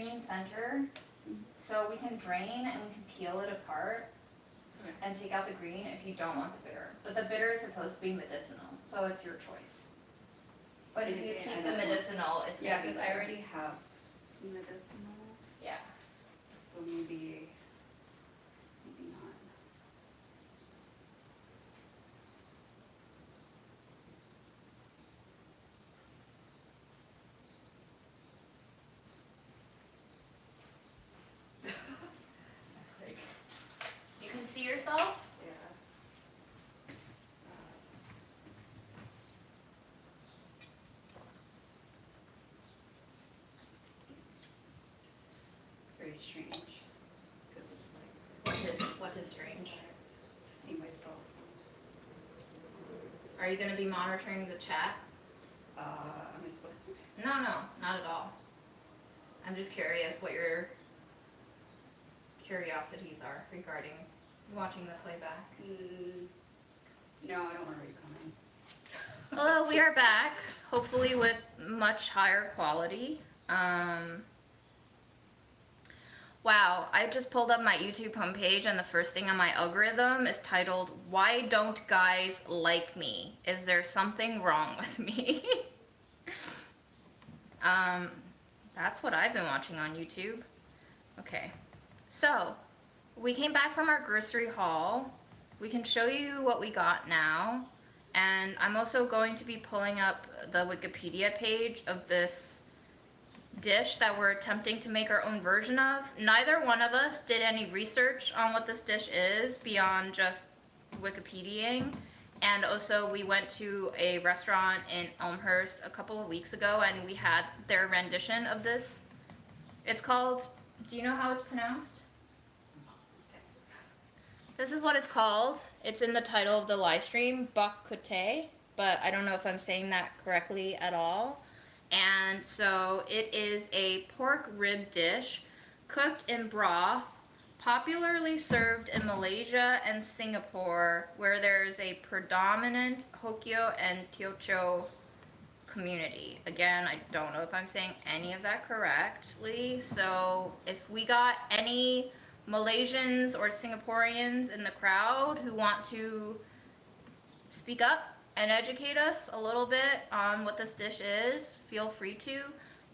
green center, so we can drain and we can peel it apart and take out the green if you don't want the bitter. But the bitter is supposed to be medicinal, so it's your choice. But if you keep the medicinal, it's yeah, because I already have medicinal. Yeah. So maybe not. You can see yourself? Yeah. It's very strange because it's like What is strange? to see myself. Are you going to be monitoring the chat? Am I supposed to? No, not at all. I'm just curious what your curiosities are regarding watching the playback. No, I don't want to read comments. Hello, we are back, hopefully with much higher quality. Wow, I just pulled up my YouTube homepage and the first thing on my algorithm is titled, "Why Don't Guys Like Me? Is there something wrong with me?" That's what I've been watching on YouTube. Okay, so we came back from our grocery haul. We can show you what we got now. And I'm also going to be pulling up the Wikipedia page of this dish that we're attempting to make our own version of. Neither one of us did any research on what this dish is beyond just Wikipediaing. And also we went to a restaurant in Elmhurst a couple of weeks ago and we had their rendition of this. It's called, do you know how it's pronounced? This is what it's called. It's in the title of the live stream, bak kute, but I don't know if I'm saying that correctly at all. And so it is a pork rib dish cooked in broth, popularly served in Malaysia and Singapore, where there's a predominant Hokkien and Teochew community. Again, I don't know if I'm saying any of that correctly, so if we got any Malaysians or Singaporeans in the crowd who want to speak up and educate us a little bit on what this dish is, feel free to.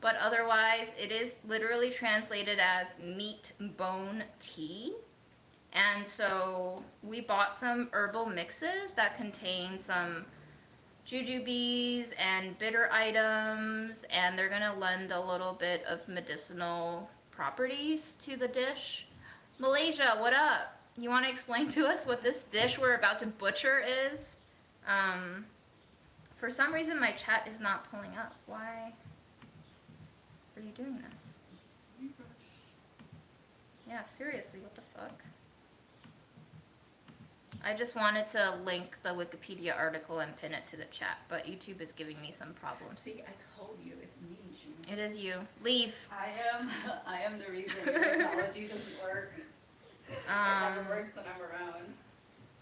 But otherwise, it is literally translated as meat bone tea. And so we bought some herbal mixes that contain some jujubes and bitter items, and they're gonna lend a little bit of medicinal properties to the dish. Malaysia, what up? You want to explain to us what this dish we're about to butcher is? For some reason my chat is not pulling up. Why are you doing this? Yeah, seriously, what the fuck? I just wanted to link the Wikipedia article and pin it to the chat, but YouTube is giving me some problems. See, I told you, it's me, June. It is you. Leave. I am the reason your technology doesn't work. It never works when I'm around.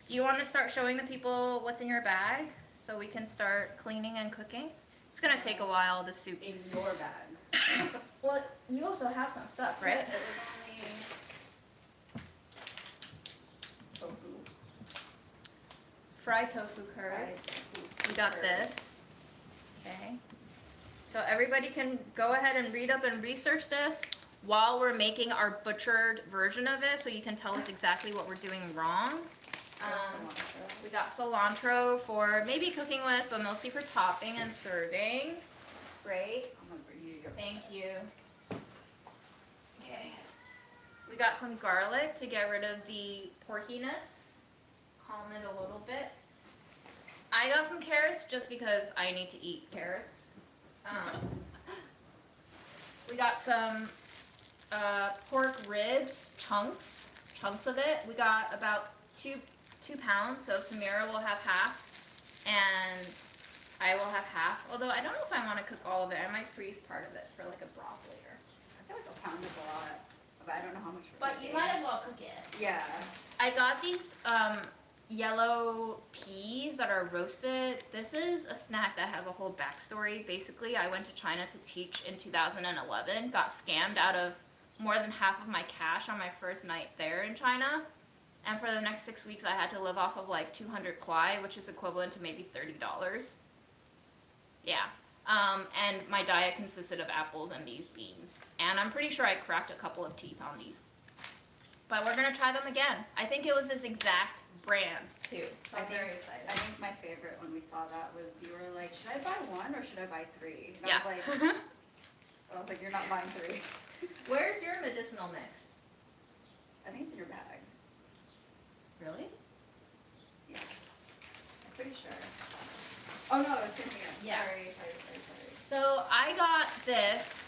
Do you want to start showing the people what's in your bag so we can start cleaning and cooking? It's going to take a while, the soup. In your bag. Well, you also have some stuff, right? It was only tofu. Fried tofu curry. We got this. Okay. So everybody can go ahead and read up and research this while we're making our butchered version of it, so you can tell us exactly what we're doing wrong. We got cilantro for maybe cooking with, but mostly for topping and serving. Great. I'm gonna bring you your Thank you. Okay. We got some garlic to get rid of the porkiness. Calm it a little bit. I got some carrots just because I need to eat carrots. We got some pork ribs, chunks of it. We got about two pounds, so Samira will have half, and I will have half. Although I don't know if I want to cook all of it. I might freeze part of it for like a broth later. I feel like a pound is a lot, but I don't know how much. But you might as well cook it. Yeah. I got these yellow peas that are roasted. This is a snack that has a whole backstory. Basically, I went to China to teach in 2011, got scammed out of more than half of my cash on my first night there in China. And for the next 6 weeks, I had to live off of like 200 kwai, which is equivalent to maybe $30. Yeah. And my diet consisted of apples and these beans. And I'm pretty sure I cracked a couple of teeth on these. But we're going to try them again. I think it was this exact brand, too. So I'm very excited. I think my favorite when we saw that was you were like, should I buy one or should I buy three? And Yeah. I was like, you're not buying three. Where's your medicinal mix? I think it's in your bag. Really? Yeah. I'm pretty sure. Oh no, it's in here. Yeah. Sorry. So I got this,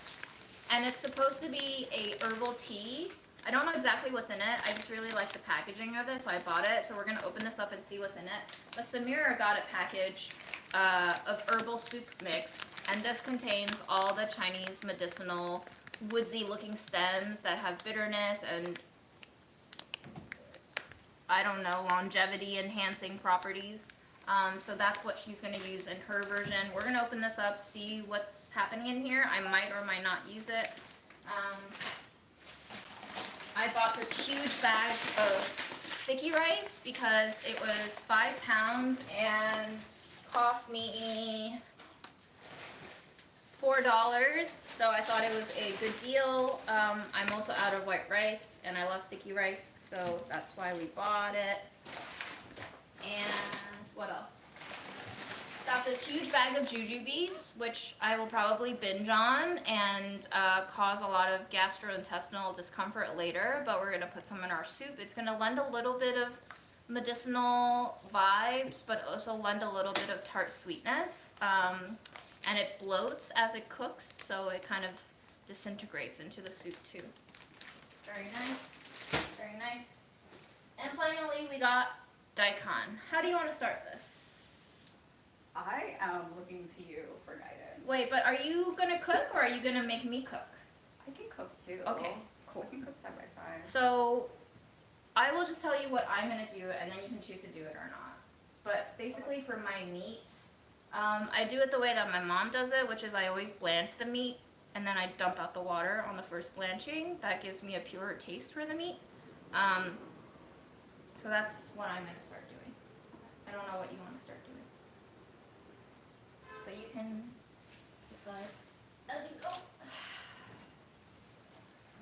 and it's supposed to be a herbal tea. I don't know exactly what's in it. I just really like the packaging of it, so I bought it. So we're gonna open this up and see what's in it. But Samira got a package of herbal soup mix, and this contains all the Chinese medicinal woodsy looking stems that have bitterness and, I don't know, longevity enhancing properties. So that's what she's going to use in her version. We're going to open this up, see what's happening in here. I might or might not use it. I bought this huge bag of sticky rice because it was 5 pounds and cost me $4, so I thought it was a good deal. I'm also out of white rice, and I love sticky rice, so that's why we bought it. And what else? Got this huge bag of jujubes, which I will probably binge on and cause a lot of gastrointestinal discomfort later, but we're gonna put some in our soup. It's gonna lend a little bit of medicinal vibes, but also lend a little bit of tart sweetness. And it bloats as it cooks, so it kind of disintegrates into the soup too. Very nice, very nice. And finally, we got daikon. How do you want to start this? I am looking to you for guidance. Wait, but are you gonna cook or are you gonna make me cook? I can cook too. Okay, cool. We can cook side by side. So, I will just tell you what I'm gonna do, and then you can choose to do it or not. But basically, for my meat, I do it the way that my mom does it, which is I always blanch the meat, and then I dump out the water on the first blanching. That gives me a purer taste for the meat. So that's what I'm gonna start doing. I don't know what you want to start doing, but you can decide as you go.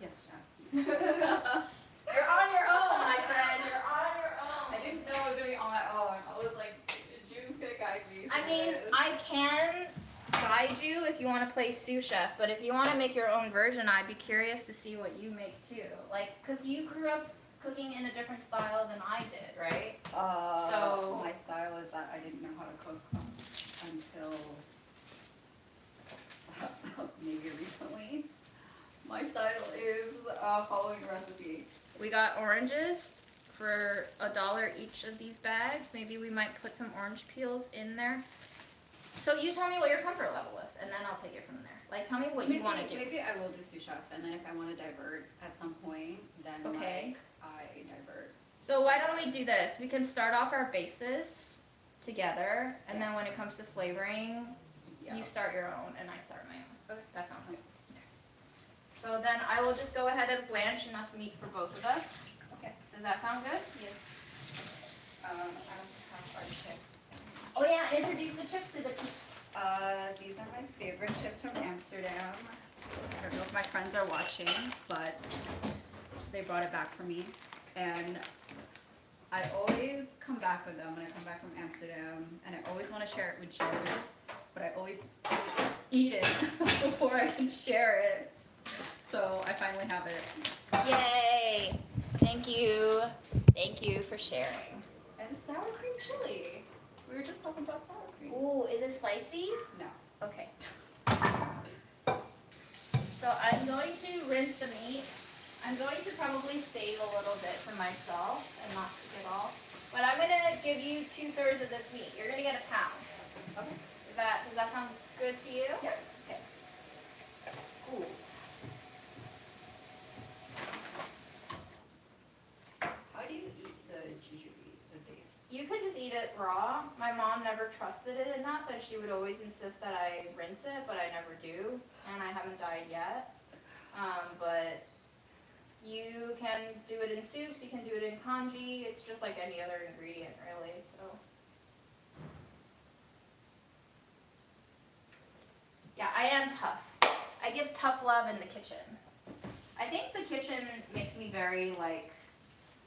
Yes, Chef. You're on your own, my friend. You're on your own. I didn't know I was gonna be on my own. I was like, June's gonna guide me. I mean, I can guide you if you want to play sous chef, but if you want to make your own version, I'd be curious to see what you make too. Like, cause you grew up cooking in a different style than I did, right? So my style is that I didn't know how to cook until maybe recently. My style is following a recipe. we got oranges for $1 each of these bags. Maybe we might put some orange peels in there. So you tell me what your comfort level is, and then I'll take it from there. Like, tell me what you want to do. Maybe I will do sous chef, and then if I want to divert at some point, then Okay. I divert. So why don't we do this? We can start off our bases together, and then when it comes to flavoring, Yeah. you start your own and I start my own. Okay. That sounds good. So then I will just go ahead and blanch enough meat for both of us. Okay. Does that sound good? Yes. I also have our chips. Oh yeah, introduce the chips to the peeps. These are my favorite chips from Amsterdam. I don't know if my friends are watching, but they brought it back for me. And I always come back with them when I come back from Amsterdam, and I always want to share it with June, but I always eat it before I can share it. So I finally have it. Yay! Thank you. Thank you for sharing. And sour cream chili. We were just talking about sour cream. Ooh, is it spicy? No. Okay. So I'm going to rinse the meat. I'm going to probably save a little bit for myself and not cook it all. But I'm going to give you 2/3 of this meat. You're going to get a pound. Okay. Does that sound good to you? Yep. Okay. Ooh. How do you eat the jujube, the dates? eat it raw. My mom never trusted it enough, and she would always insist that I rinse it, but I never do, and I haven't died yet. But you can do it in soups, you can do it in congee. It's just like any other ingredient, really. So yeah, I am tough. I give tough love in the kitchen. I think the kitchen makes me very like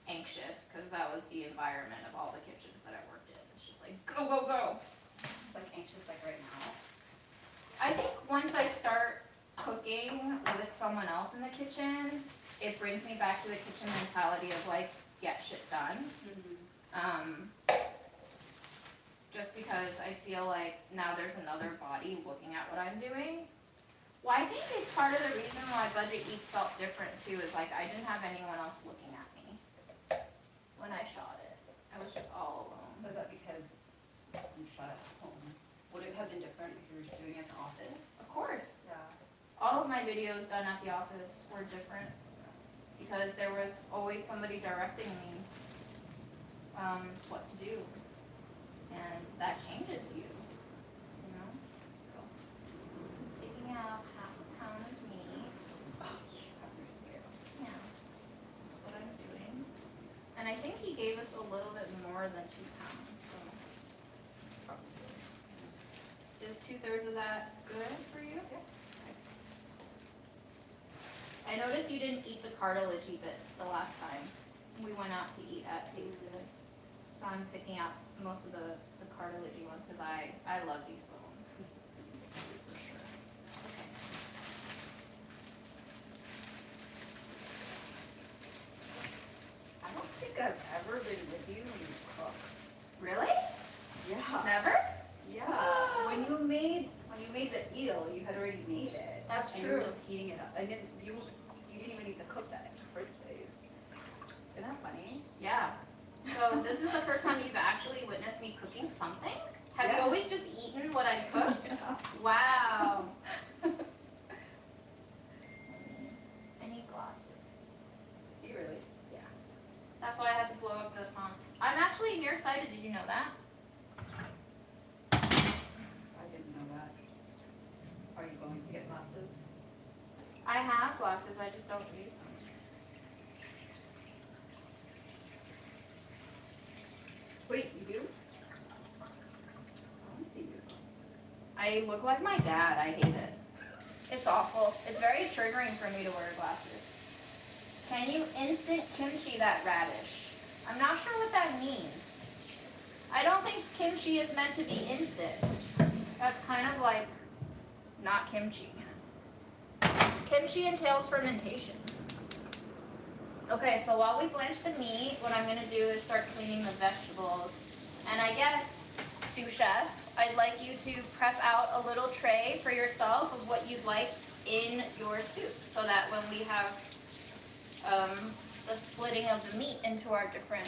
anxious because that was the environment of all the kitchens that I worked in. It's just like go, go, go. It's like anxious like right now. I think once I start cooking with someone else in the kitchen, it brings me back to the kitchen mentality of like get shit done. Just because I feel like now there's another body looking at what I'm doing. Well, I think it's part of the reason why Budget Eats felt different too, is like I didn't have anyone else looking at me when I shot it. I was just all alone. Was that because you shot at home? Would it have been different if you were doing it in the office? Of course. Yeah. All of my videos done at the office were different because there was always somebody directing me what to do. And that changes you, you know? So, taking out half a pound of meat. Oh, you have your scale. Yeah, that's what I'm doing. And I think he gave us a little bit more than 2 pounds, so. Probably. Is 2/3 of that good for you? Yeah. I noticed you didn't eat the cartilagey bits the last time we went out to eat at Tasted. So I'm picking out most of the cartilagey ones because I love these bones. For sure. Okay. I don't think I've ever been with you when you cooked. Really? Yeah. Never? Yeah. When you made the eel, you had already made it. That's and You were true. just heating it up. And then you didn't even need to cook that in the first place. Isn't that funny? Yeah. So this is the first time you've actually witnessed me cooking something? Have you Yeah. always just eaten what I cooked? Yeah. Wow. I need glasses. Do you really? Yeah. That's why I had to blow up the fonts. I'm actually nearsighted, did you know that? I didn't know that. Are you going to get glasses? I have glasses, I just don't use them. Wait, you do? I want to see you. I look like my dad, I hate it. It's awful. It's very triggering for me to wear glasses. Can you instant kimchi that radish? I'm not sure what that means. I don't think kimchi is meant to be instant. That's kind of like not kimchi. Kimchi entails fermentation. Okay, so while we blanch the meat, what I'm going to do is start cleaning the vegetables. And I guess, sous chef, I'd like you to prep out a little tray for yourself of what you'd like in your soup, so that when we have the splitting of the meat into our different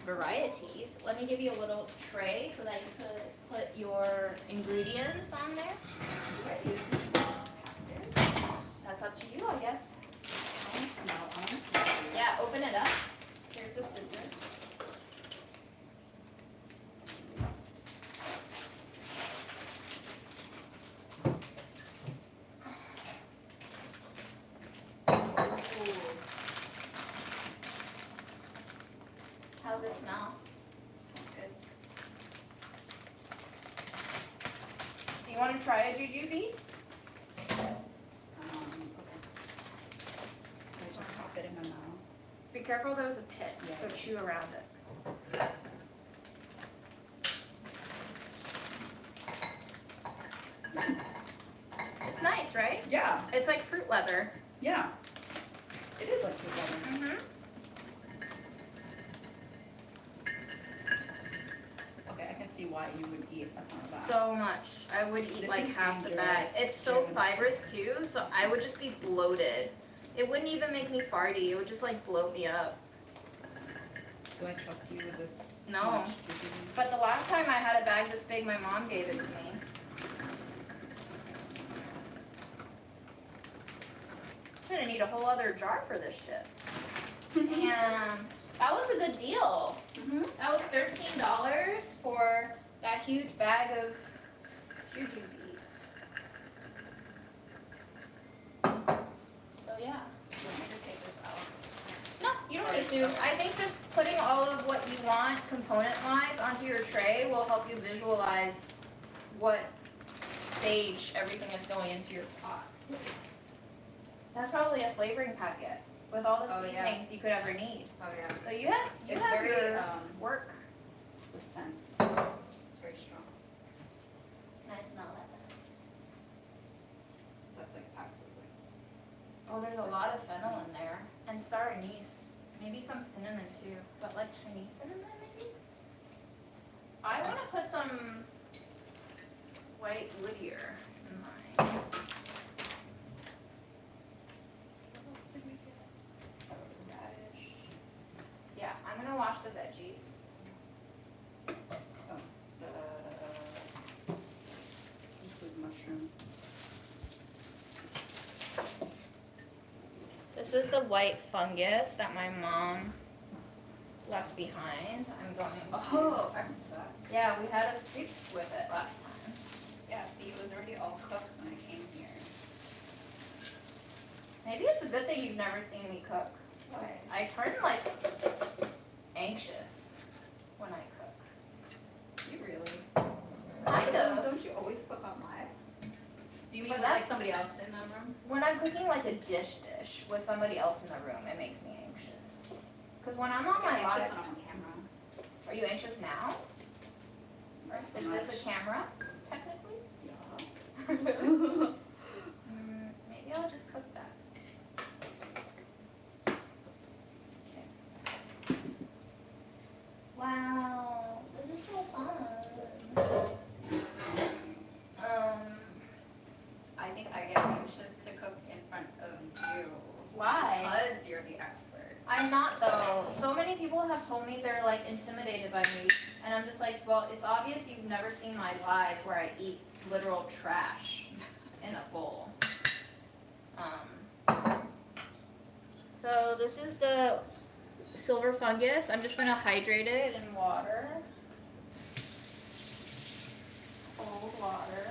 varieties, let me give you a little tray so that you could put your ingredients on there. That's up to you, I guess. I want to smell. Yeah, open it up. Here's the scissor. How's it smell? Good. Do you want to try a jujube? Okay. I just pop it in my mouth. Be careful, there's a pit, Yeah. so chew around it. It's nice, right? Yeah. It's like fruit leather. Yeah. It is like fruit leather. Mm-hmm. Okay, I can see why you would eat a ton of that. So much. I would eat This like is half the dangerous. bag. It's so Yeah. fibrous too, so I would just be bloated. It wouldn't even make me farty. It would just like bloat me up. Do I trust you with this? No. much jujube? But the last time I had a bag this big, my mom gave it to me. I'm gonna need a whole other jar for this shit. And That was a good deal. Mm-hmm. That was $13 for that huge bag of jujubes. So yeah. You want me to take this out? No, you don't need to. I think just putting all of what you want component-wise onto your tray will help you visualize what stage everything is going into your pot. That's probably a flavoring packet with all the seasonings you could ever need. Oh yeah. So you have very, your work. The scent. It's very strong. I smell that. That's like packed with Oh, there's a lot of fennel in there. And star anise. Maybe some cinnamon too. But like Chinese cinnamon maybe? I want to put some white Whittier in mine. Radish. Yeah, I'm gonna wash the veggies. Oh, the seafood mushroom. This is the white fungus that my mom left behind. I'm going to... Oh, I remember that. Yeah, we had a soup with it last time. Yeah, see, it was already all cooked when I came here. Maybe it's a good thing you've never seen me cook. Why? I turn like anxious when I cook. You really? Kind of. Don't you always cook on live? Do you mean But with, like that's- somebody else in the room? When I'm cooking like a dish with somebody else in the room, it makes me anxious. Because when I'm on I'm my anxious live, when I'm on camera. are you anxious now? Not so Is this a much. camera, technically? Yeah. Maybe I'll just cook that. Okay. Wow, this is so fun. I think I get anxious to cook in front of you. Why? Because you're the expert. I'm not though. So many people have told me they're like intimidated by me, and I'm just like, well, it's obvious you've never seen my lives where I eat literal trash in a bowl. So this is the silver fungus. I'm just gonna hydrate it in water. Cold water.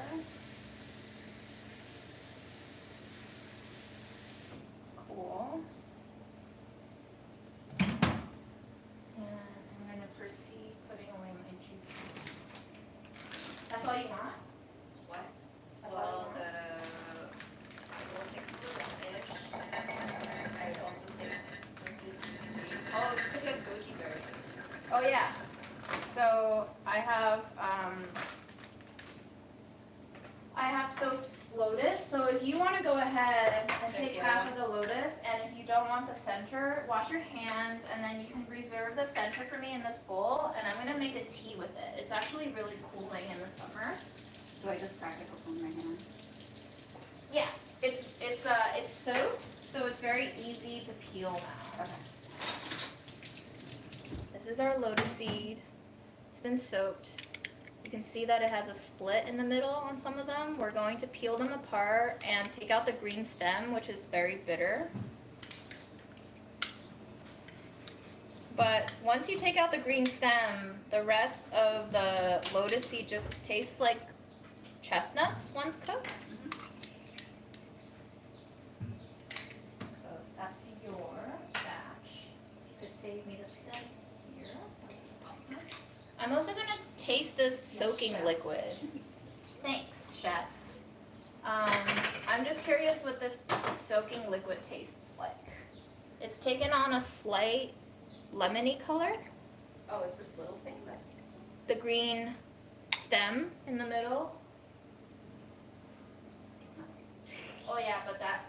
Cool. And I'm gonna proceed putting away my juice. That's all you want? What? That's all Well, you want? I will take some of the fish. I also take some goji. Oh, this is a goji berry. Oh yeah. So I have soaked lotus. So if you want to go ahead and take half of the lotus, and if you don't want the center, wash your hands, and then you can reserve the center for me in this bowl. And I'm gonna make a tea with it. It's actually really cooling in the summer. Do I just crack it open with my hands? Yeah, it's soaked, so it's very easy to peel now. Okay. This is our lotus seed. It's been soaked. You can see that it has a split in the middle on some of them. We're going to peel them apart and take out the green stem, which is very bitter. But once you take out the green stem, the rest of the lotus seed just tastes like chestnuts once cooked. So that's your batch. You could save me the stems here. That would be awesome. I'm also gonna taste this soaking chef. liquid. Thanks, chef. I'm just curious what this soaking liquid tastes like. It's taken on a slight lemony color. Oh, it's this little thing that's... The green stem in the middle. It's not... Oh yeah, but that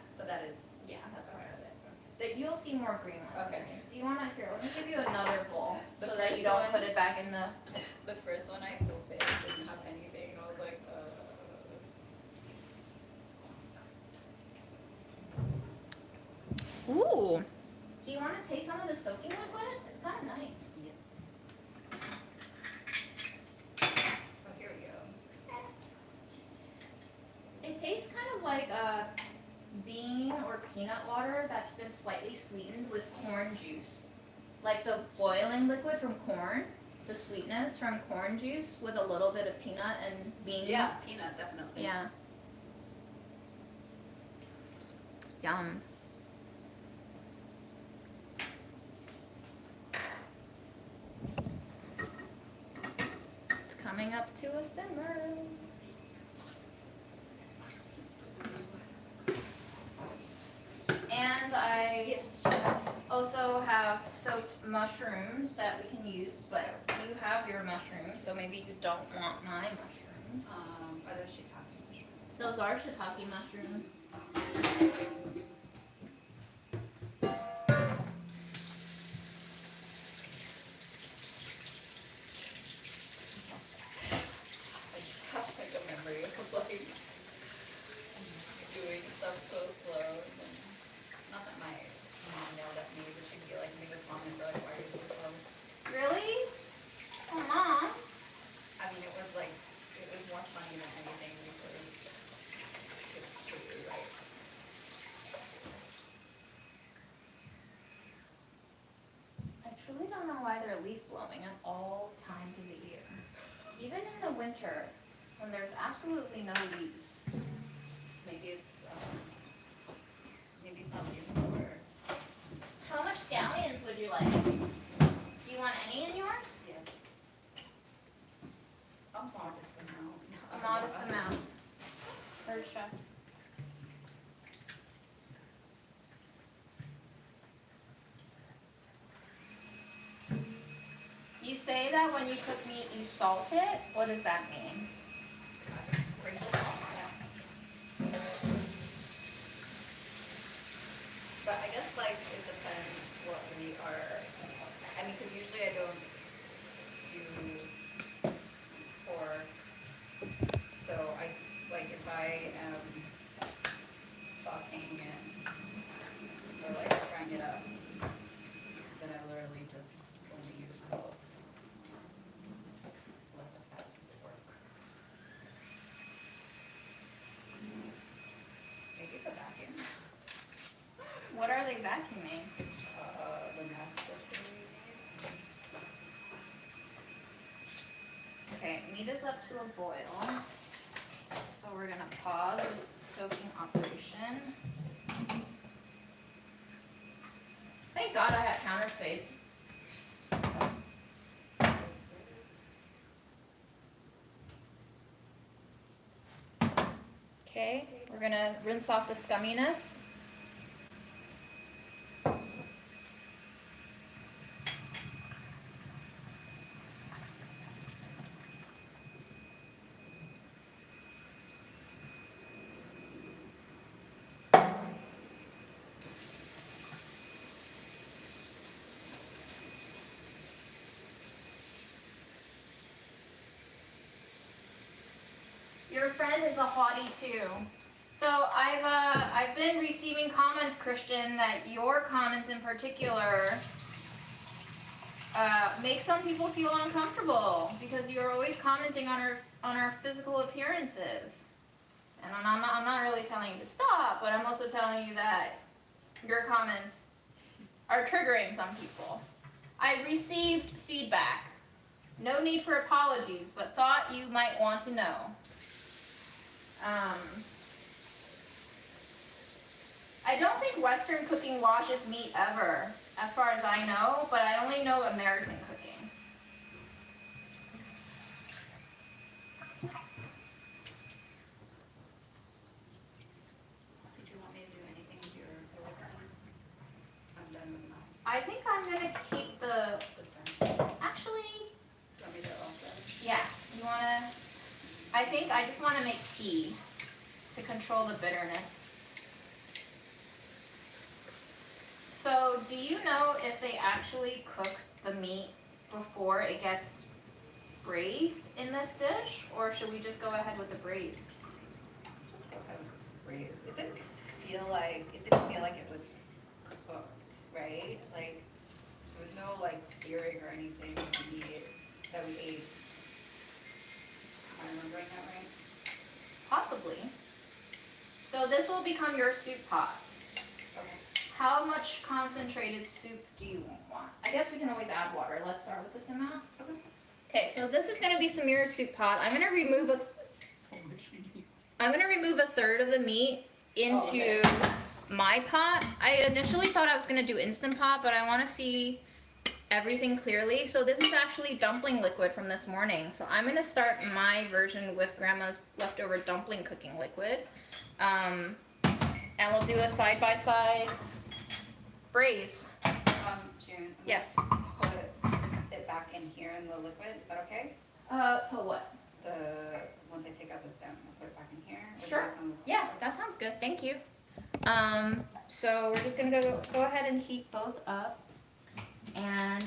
is... yeah, that's part of it. You'll see more green ones. Okay. Do you want to here? Let me give you another bowl The so that first you don't one- put it back in the. The first one I opened didn't have anything. I was like, Ooh. Do you want to taste some of the soaking liquid? It's kind of nice. Yes. Oh, here we go. It tastes kind of like a bean or peanut water that's been slightly sweetened with corn juice. like the boiling liquid from corn, the sweetness from corn juice with a little bit of peanut and bean. Yeah, peanut, definitely. Yeah. Yum. It's coming up to a simmer. And I also have soaked mushrooms that we can use, but you have your mushrooms, so maybe you don't want my mushrooms. Are those shiitake mushrooms? Those are shiitake mushrooms. I just have like a memory of like doing stuff so slow. And not that my mom yelled at me, but she'd be like, make a comment, like, why are you so slow? Really? Oh, Mom. I mean, it was more funny than anything because it was truly right. I truly don't know why they're leaf blowing at all times of the year. Even in the winter, when there's absolutely no leaves. Maybe it's not beautiful or How much scallions would you like? Do you want any in yours? yes. A modest amount. A modest amount. Third chef. You say that when you cook meat, you salt it. What does that mean? Sprinkle salt, yeah. But I guess like it depends what we are. I mean, because usually I don't stew pork. So like if I am sautéing it or like frying it up, then I literally just only use salt. Let the fat work. Maybe it's a vacuum. What are they vacuuming? The mess that they made. Okay, meat is up to a boil. So we're gonna pause this soaking operation. Thank God I have counter space. Okay, we're gonna rinse off the scumminess. Your friend is a hottie too. So I've been receiving comments, Christian, that your comments in particular make some people feel uncomfortable because you're always commenting on our physical appearances. And I'm not really telling you to stop, but I'm also telling you that your comments are triggering some people. I've received feedback. No need for apologies, but thought you might want to know. I don't think Western cooking washes meat ever, as far as I know, but I only know American cooking. Did you want me to do anything with your lessons? I'm done with mine. I think I'm gonna keep the, actually, Do you want me to also? yeah, you wanna, I think I just wanna make tea to control the bitterness. So, do you know if they actually cook the meat before it gets braised in this dish, or should we just go ahead with the braise? Just go ahead with braise. It didn't feel like it was cooked, right? Like there was no like searing or anything that we ate. Am I remembering that right? Possibly. So this will become your soup pot. Okay. How much much concentrated soup do you want? I guess we can always add water. Let's start with this amount. Okay. Okay, so this is gonna be Samira's soup pot. I'm gonna remove a third of the meat into my pot. I initially thought I was gonna do Instant Pot, but I wanna see everything clearly. So this is actually dumpling liquid from this morning. So I'm gonna start my version with Grandma's leftover dumpling cooking liquid. And we'll do a side-by-side braise. June. Yes. Put it back in here in the liquid. Is that okay? Put what? Once I take out the stem, I'll put it back in here. Sure. Yeah, that sounds good. Thank you. So we're just gonna go ahead and heat both up. And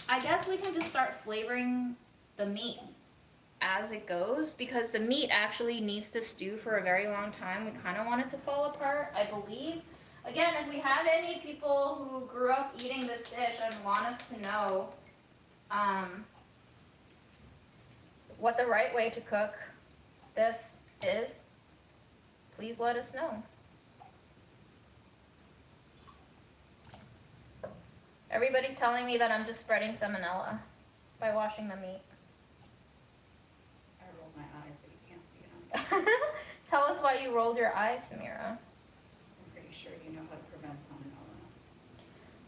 I guess we can just start flavoring the meat as it goes, because the meat actually needs to stew for a very long time. We kind of want it to fall apart, I believe. Again, if we have any people who grew up eating this dish and want us to know what the right way to cook this is, please let us know. Everybody's telling me that I'm just spreading salmonella by washing the meat. I rolled my eyes, but you can't see it on me. Tell us why you rolled your eyes, Samira. I'm pretty sure you know how to prevent salmonella.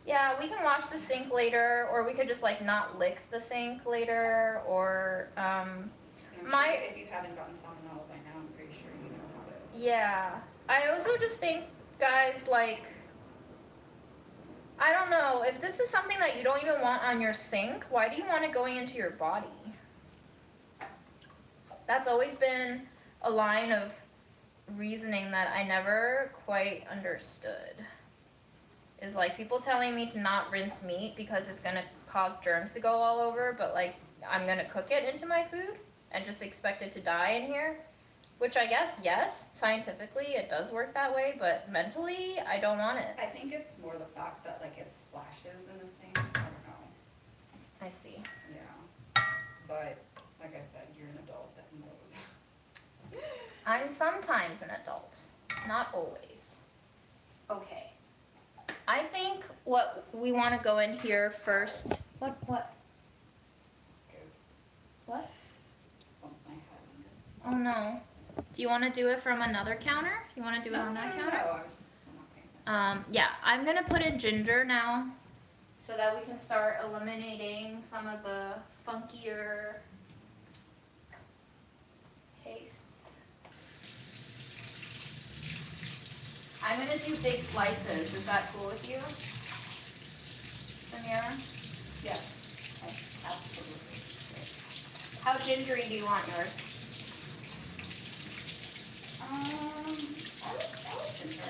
Yeah, we can wash the sink later, or we could just like not lick the sink later, or And I'm sure if you haven't gotten salmonella by now, I'm pretty sure you know how to. yeah. I also just think, guys, like, I don't know, if this is something that you don't even want on your sink, why do you want it going into your body? That's always been a line of reasoning that I never quite understood. Is like people telling me to not rinse meat because it's gonna cause germs to go all over, but like I'm gonna cook it into my food and just expect it to die in here. Which I guess, yes, scientifically it does work that way, but mentally I don't want it. I think it's more the fact that like it splashes in the sink. I don't know. I see. Yeah. But like I said, you're an adult that knows. I'm sometimes an adult, not always. Okay. I think what we want to go in here first. What? What? What? Just bumped my head. Oh no. Do you want to do it from another counter? You want to do it on that counter? No, I was just not paying attention. Yeah, I'm gonna put in ginger now, so that we can start eliminating some of the funkier tastes. I'm gonna do big slices. Is that cool with you, Samira? Yes, absolutely. How gingery do you want yours? I like ginger. I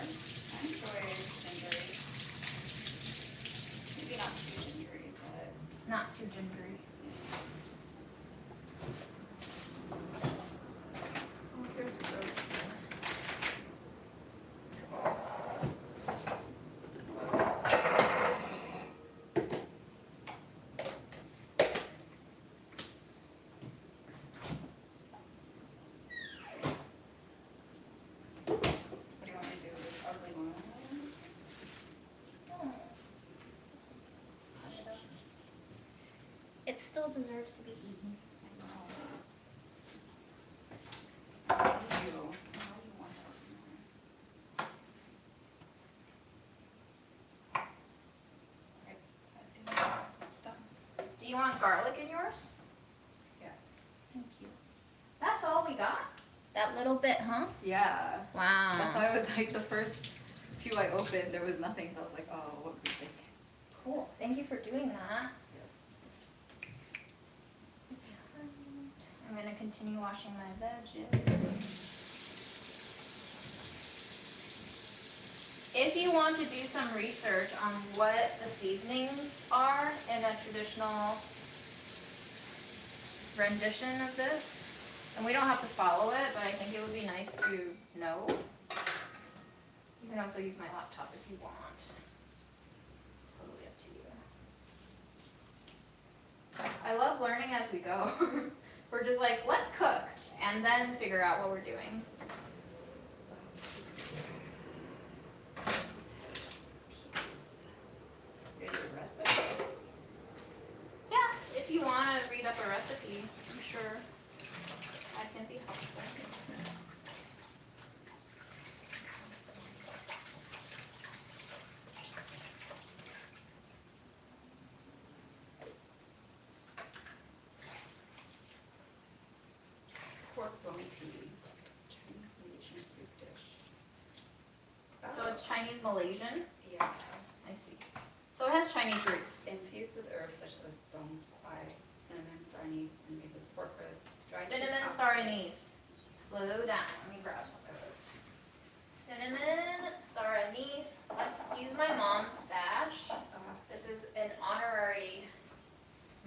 enjoy ginger. Maybe not too gingery, but Not too gingery. Oh, here's a goat. what do you want me to do with this ugly one? It still deserves to be eaten. I know. How do you want that? Do you want garlic in yours? Yeah. Thank you. That's all we got? That little bit, huh? Yeah. Wow. That's why I was like the first few I opened, there was nothing, so I was like, oh, what would you think? Cool. Thank you for doing that. Yes. I'm gonna continue washing my veggies. If you want to do some research on what the seasonings are in a traditional rendition of this, and we don't have to follow it, but I think it would be nice to know. You can also use my laptop if you want. Totally up to you. I love learning as we go. We're just like, let's cook, and then figure out what we're doing. recipe. I'm sure I can be helpful. Pork bone tea. Chinese Malaysian soup dish. So it's Chinese Malaysian? Yeah. I see. So it has Chinese roots. Infused with herbs such as dong quai, cinnamon, star anise, and made with pork ribs. Dried Cinnamon, to star anise. Slow down. Let me grab some of those. Cinnamon, star anise. Let's use my mom's stash. This is an honorary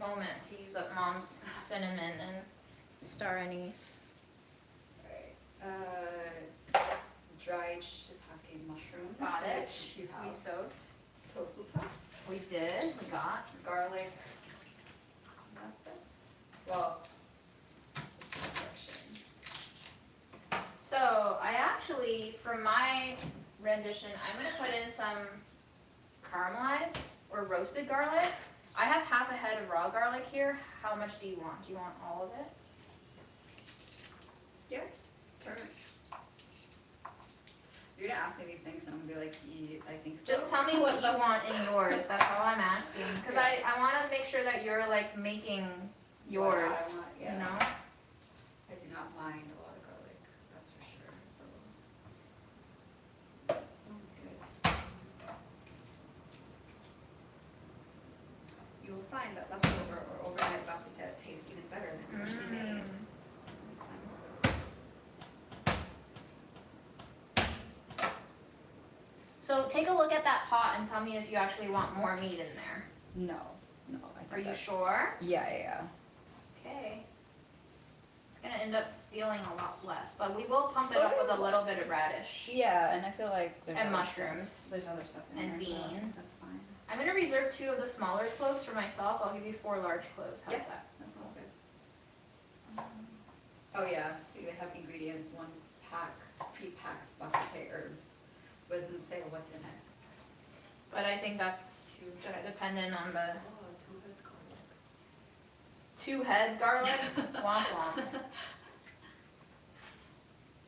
moment to use up mom's cinnamon and star anise. Dried shiitake mushrooms. Got it. Which you We have. soaked. Tofu puffs. We did. We got. Garlic. That's it. Well, it's just a section. So I actually, for my rendition, I'm gonna put in some caramelized or roasted garlic. I have half a head of raw garlic here. How much do you want? Do you want all of it? Yeah. Perfect. You're gonna ask me these things and I'm gonna be like, yeah, I think so. Just tell me what you want in yours. That's all I'm asking. Because I want to make sure that you're like making yours. What I want, yeah. You know. I do not mind a lot of garlic, that's for sure. So sounds good. You will find that leftover or overnight baptita tastes even better than freshly made. So take a look at that pot and tell me if you actually want more meat in there. No, I think Are you that's- sure? Yeah. Okay. It's gonna end up feeling a lot less, but we will pump it up with a little bit of radish. Yeah, and I feel like there's And other mushrooms. stuff- There's other stuff in And there, so bean. that's fine. I'm gonna reserve 2 of the smaller cloves for myself. I'll give you 4 large cloves. How's Yeah. that? That sounds good. Oh yeah, see they have ingredients, 1 pack, pre-packed baptite herbs. But it doesn't say what's in it. But I think that's 2 just heads. dependent on the Oh, 2 heads garlic. 2 heads garlic. Womp womp.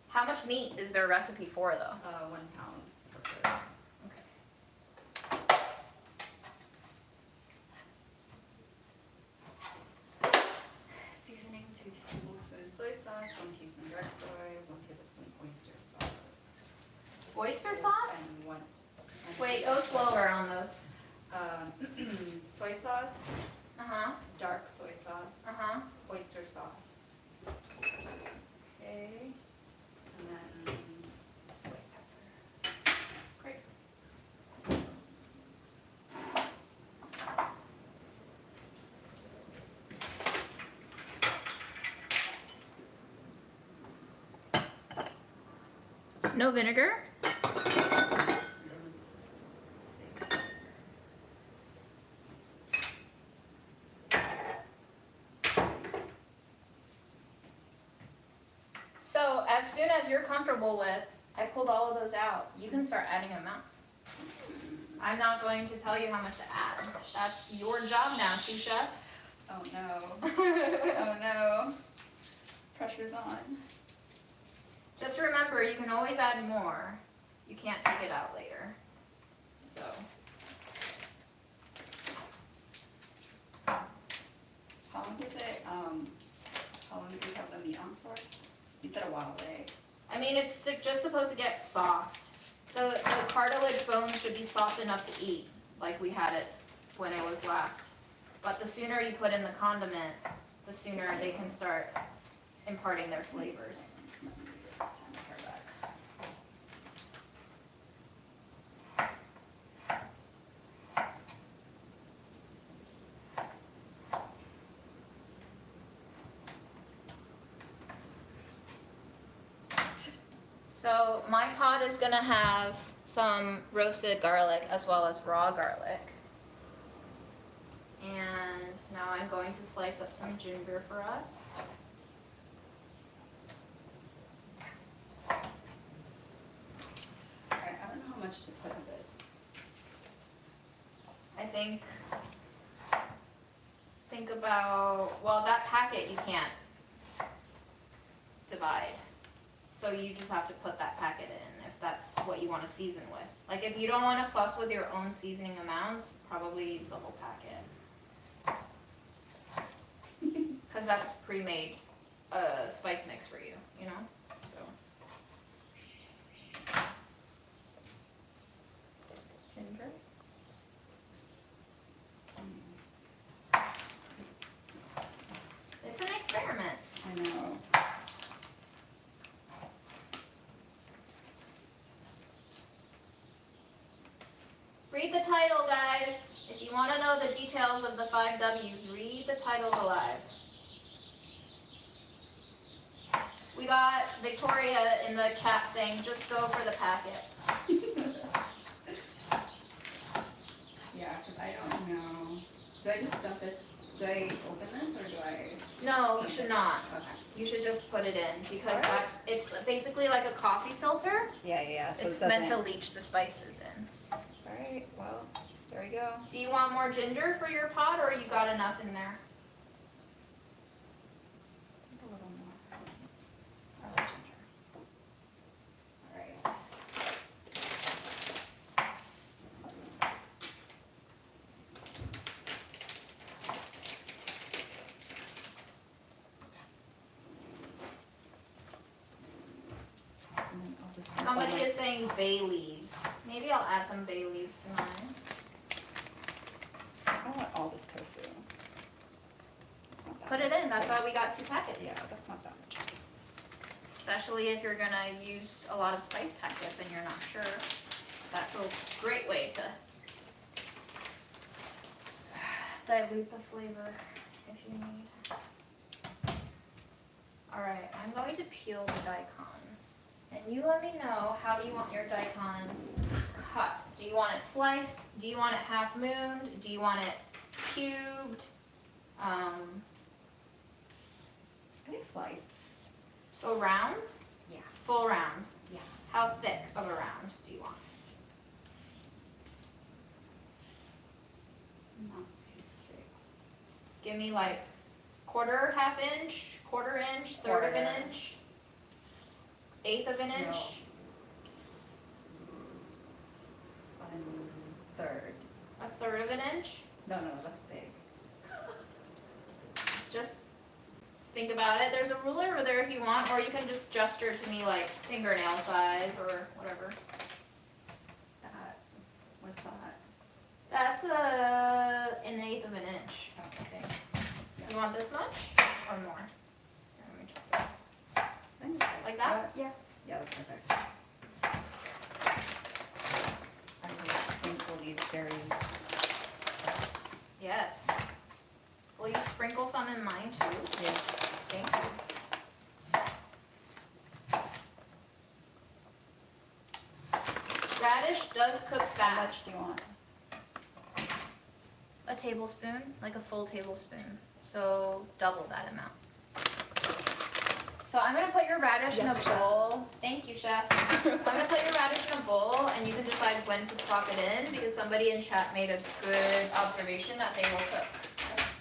How much meat is their recipe for though? 1 pound for this. Seasoning 2 tablespoons soy sauce, 1 teaspoon red soy, 1 tablespoon oyster sauce. Oyster sauce? And 1. Wait, go slower on those. Soy sauce, Uh-huh. dark soy sauce, Uh-huh. oyster sauce, Okay. and then white pepper. Great. No vinegar? So as soon as you're comfortable with, I pulled all of those out. You can start adding amounts. I'm not going to tell you how much to add. That's your job now, sous chef. Oh no. Oh no. Pressure's on. Just remember, you can always add more. You can't take it out later. So. How long is it, how long do you have the meat on for? You said a while, right? I mean, it's just supposed to get soft. The cartilage bone should be soft enough to eat, like we had it when it was last. But the sooner you put in the condiment, the sooner they can start imparting their flavors. Let me give it time to her back. So my pot is gonna have some roasted garlic as well as raw garlic. And now I'm going to slice up some ginger for us. Alright, I don't know how much to put of this. I think think about, well, that packet you can't divide. So you just have to put that packet in if that's what you want to season with. Like if you don't want to fuss with your own seasoning amounts, probably use the whole packet. Because that's pre-made spice mix for you, you know? So. Ginger. It's an experiment. I know. Read the title, guys. If you want to know the details of the 5 W's, read the title alive. We got Victoria in the chat saying, just go for the packet. Yeah, because I don't know. Do I just dump this? Do I open this or do I? No, you should not. Okay. You should just put it in because Alright. it's basically like a coffee filter. Yeah. So It's meant to leach the spices in. Alright, well, there we go. Do you want more ginger for your pot or you got enough in there? A little more. I like ginger. Alright. And then I'll just dump Somebody all my- is saying bay leaves. Maybe I'll add some bay leaves to mine. I don't want all this tofu. It's not that Put it much. in, that's why we got 2 packets. Yeah, that's not that much. Especially if you're gonna use a lot of spice packets and you're not sure. That's a great way to dilute the flavor if you need. Alright, I'm going to peel the daikon. And you let me know how you want your daikon cut. Do you want it sliced? Do you want it half mooned? Do you want it cubed? I think sliced. So rounds? Yeah. Full rounds. Yeah. How thick of a round do you want? Not too thick. Give me like quarter, half inch, quarter inch, third of an Quarter. inch, eighth of an inch. No. 1/3. A third of an inch. No, that's big. Just think about it. There's a ruler over there if you want, or you can just gesture to me like fingernail size or whatever. That. What's that? That's an eighth of an inch, I think. You want this much or more? Here, let me check that. I think it's good. Like that? Yeah. Yeah, that's perfect. I will sprinkle these berries. Yes. Will you sprinkle some in mine too? Yes. Thank you. Radish does cook How much fast. do you want? A tablespoon, like a full tablespoon. So double that amount. So I'm gonna put your radish in a Yes, chef. bowl. Thank you, chef. I'm gonna put your radish in a bowl and you can decide when to plop it in because somebody in chat made a good observation that they will cook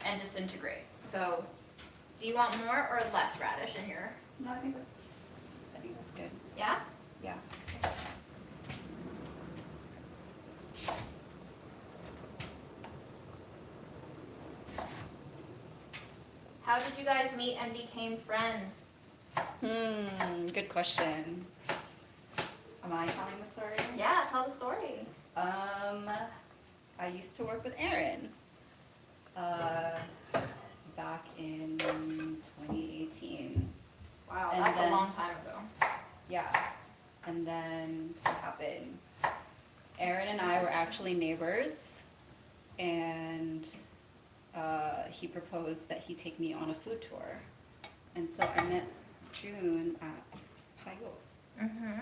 and disintegrate. So do you want more or less radish in your, No, I think that's good. yeah? Yeah. How did you guys meet and became friends? Good question. Am I telling the story? Yeah, tell the story. I used to work with Aaron. Back in 2018. Wow, And that's then- a long time ago. Yeah. And then what happened? Aaron and I were actually neighbors, and he proposed that he take me on a food tour. And so I met June at Payo. Mm-hmm.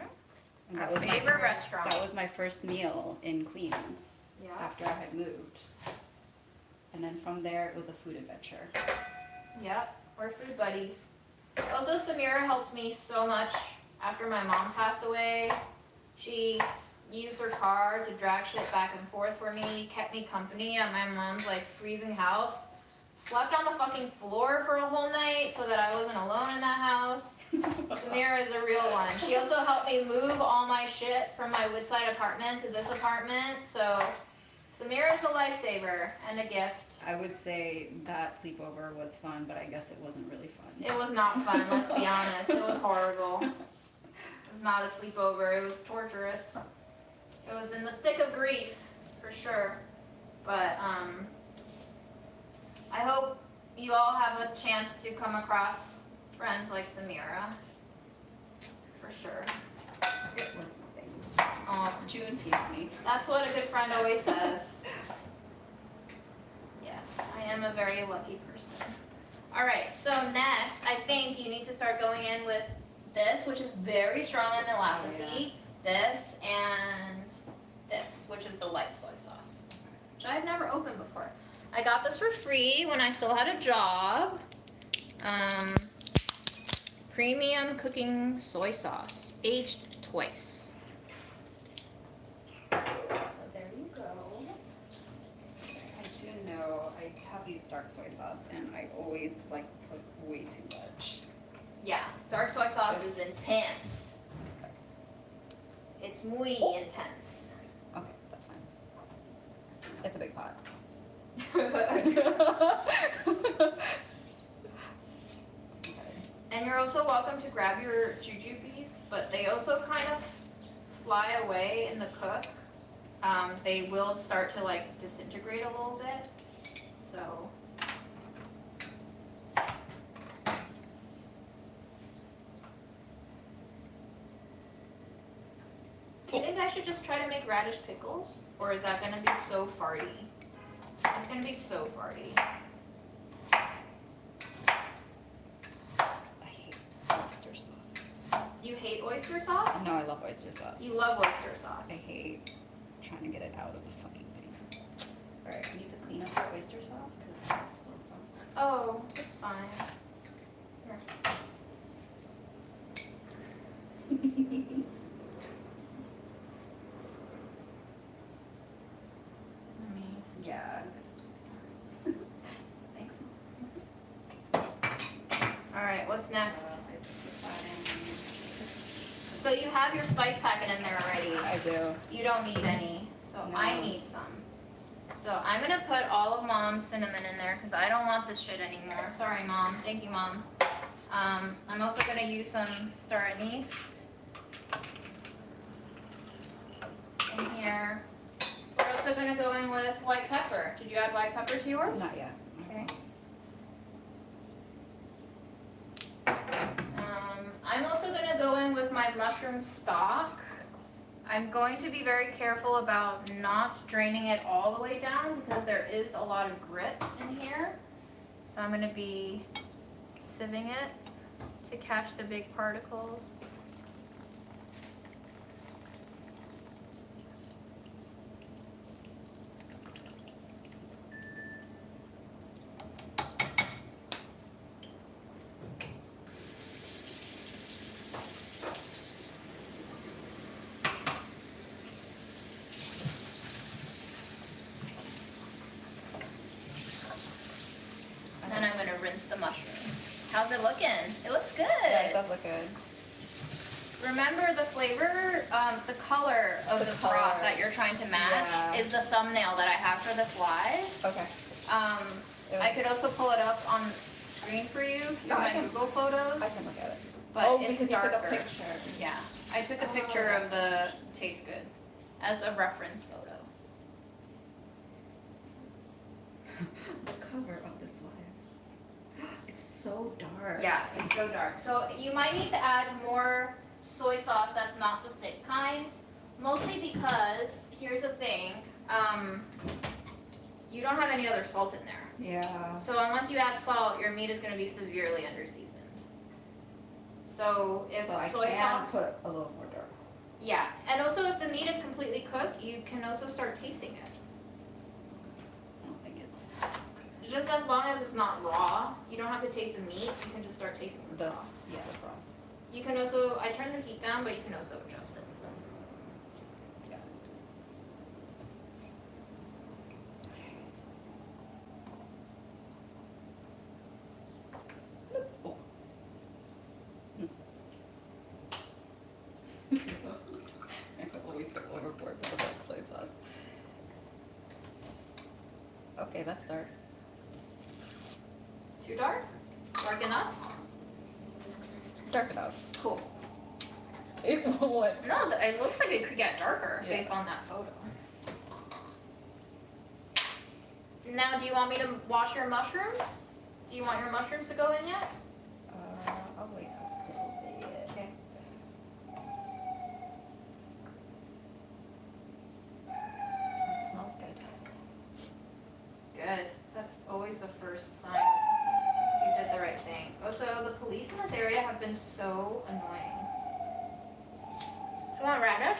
And Our that was my favorite first- restaurant. That was my first meal in Queens Yeah. after I had moved. And then from there, it was a food adventure. Yep, we're food buddies. Also, Samira helped me so much after my mom passed away. She used her car to drag shit back and forth for me, kept me company at my mom's like freezing house. Slept on the fucking floor for a whole night so that I wasn't alone in that house. Samira is a real one. She also helped me move all my shit from my Woodside apartment to this apartment. So Samira is a lifesaver and a gift. I would say that sleepover was fun, but I guess it wasn't really fun. It was not fun, let's be honest. It was horrible. It was not a sleepover. It was torturous. It was in the thick of grief, for sure. But I hope you all have a chance to come across friends like Samira. For sure. It was nothing. Oh, June feeds me. that's what a good friend always says. Yes, I am a very lucky person. Alright, so next, I think you need to start going in with this, which is very strong in molasses-y. This and this, which is the light soy sauce, which I've never opened before. I got this for free when I still had a job. Premium cooking soy sauce, aged twice. So there you go. I do know I have used dark soy sauce, and I always like put way too much. Yeah, dark soy sauce is intense. It's muy intense. Okay, that's fine. It's a big pot. And you're also welcome to grab your jujubes, but they also kind of fly away in the cook. They will start to like disintegrate a little bit. So. Do you think I should just try to make radish pickles? Or is that gonna be so farty? It's gonna be so farty. I hate oyster sauce. You hate oyster sauce? No, I love oyster sauce. You love oyster sauce. I hate trying to get it out of the fucking thing. Alright, I need to clean up your oyster sauce because I spilled some. Oh, it's fine. Here. Let me. Yeah. Thanks. Alright, what's next? I put that in. So you have your spice packet in there already. I do. You don't need any, so No. I need some. So I'm gonna put all of Mom's cinnamon in there because I don't want this shit anymore. Sorry, Mom. Thank you, Mom. I'm also gonna use some star anise in here. We're also gonna go in with white pepper. Did you add white pepper to yours? Not yet. Okay. I'm also gonna go in with my mushroom stock. I'm going to be very careful about not draining it all the way down because there is a lot of grit in here. So I'm gonna be sieving it to catch the big particles. And then I'm gonna rinse the mushroom. How's it looking? It looks good. Yeah, it does look good. Remember the flavor, the color of the color. broth that you're trying to match Yeah. is the thumbnail that I have for this live. Okay. I could also pull it up on screen for you through No, I my can- Google Photos, I can look at it. but Oh, it's because darker. you took a picture. Yeah, I took a picture of the taste good as a reference photo. The cover of this live. It's so dark. Yeah, it's so dark. So you might need to add more soy sauce that's not the thick kind, mostly because, here's the thing, you don't have any other salt in there. Yeah. So unless you add salt, your meat is going to be severely underseasoned. So if So I soy can sauce, put a little more dark. yeah, and also if the meat is completely cooked, you can also start tasting it. I don't think it's Just as long as it's not raw, you don't have to taste the meat. You can just start tasting the this. broth. Yeah, the broth. You can also, I turned the heat down, but you can also adjust it. Yeah. Just... Okay. Okay, that's dark. Too dark? Dark enough? Dark enough. Cool. What? No, it looks like it could get darker Yeah. based on that photo. Now, do you want me to wash your mushrooms? Do you want your mushrooms to go in yet? I'll wait a little bit. Okay. It smells good. Good. That's always the first sign of you did the right thing. Also, the police in this area have been so annoying. Do you want radish?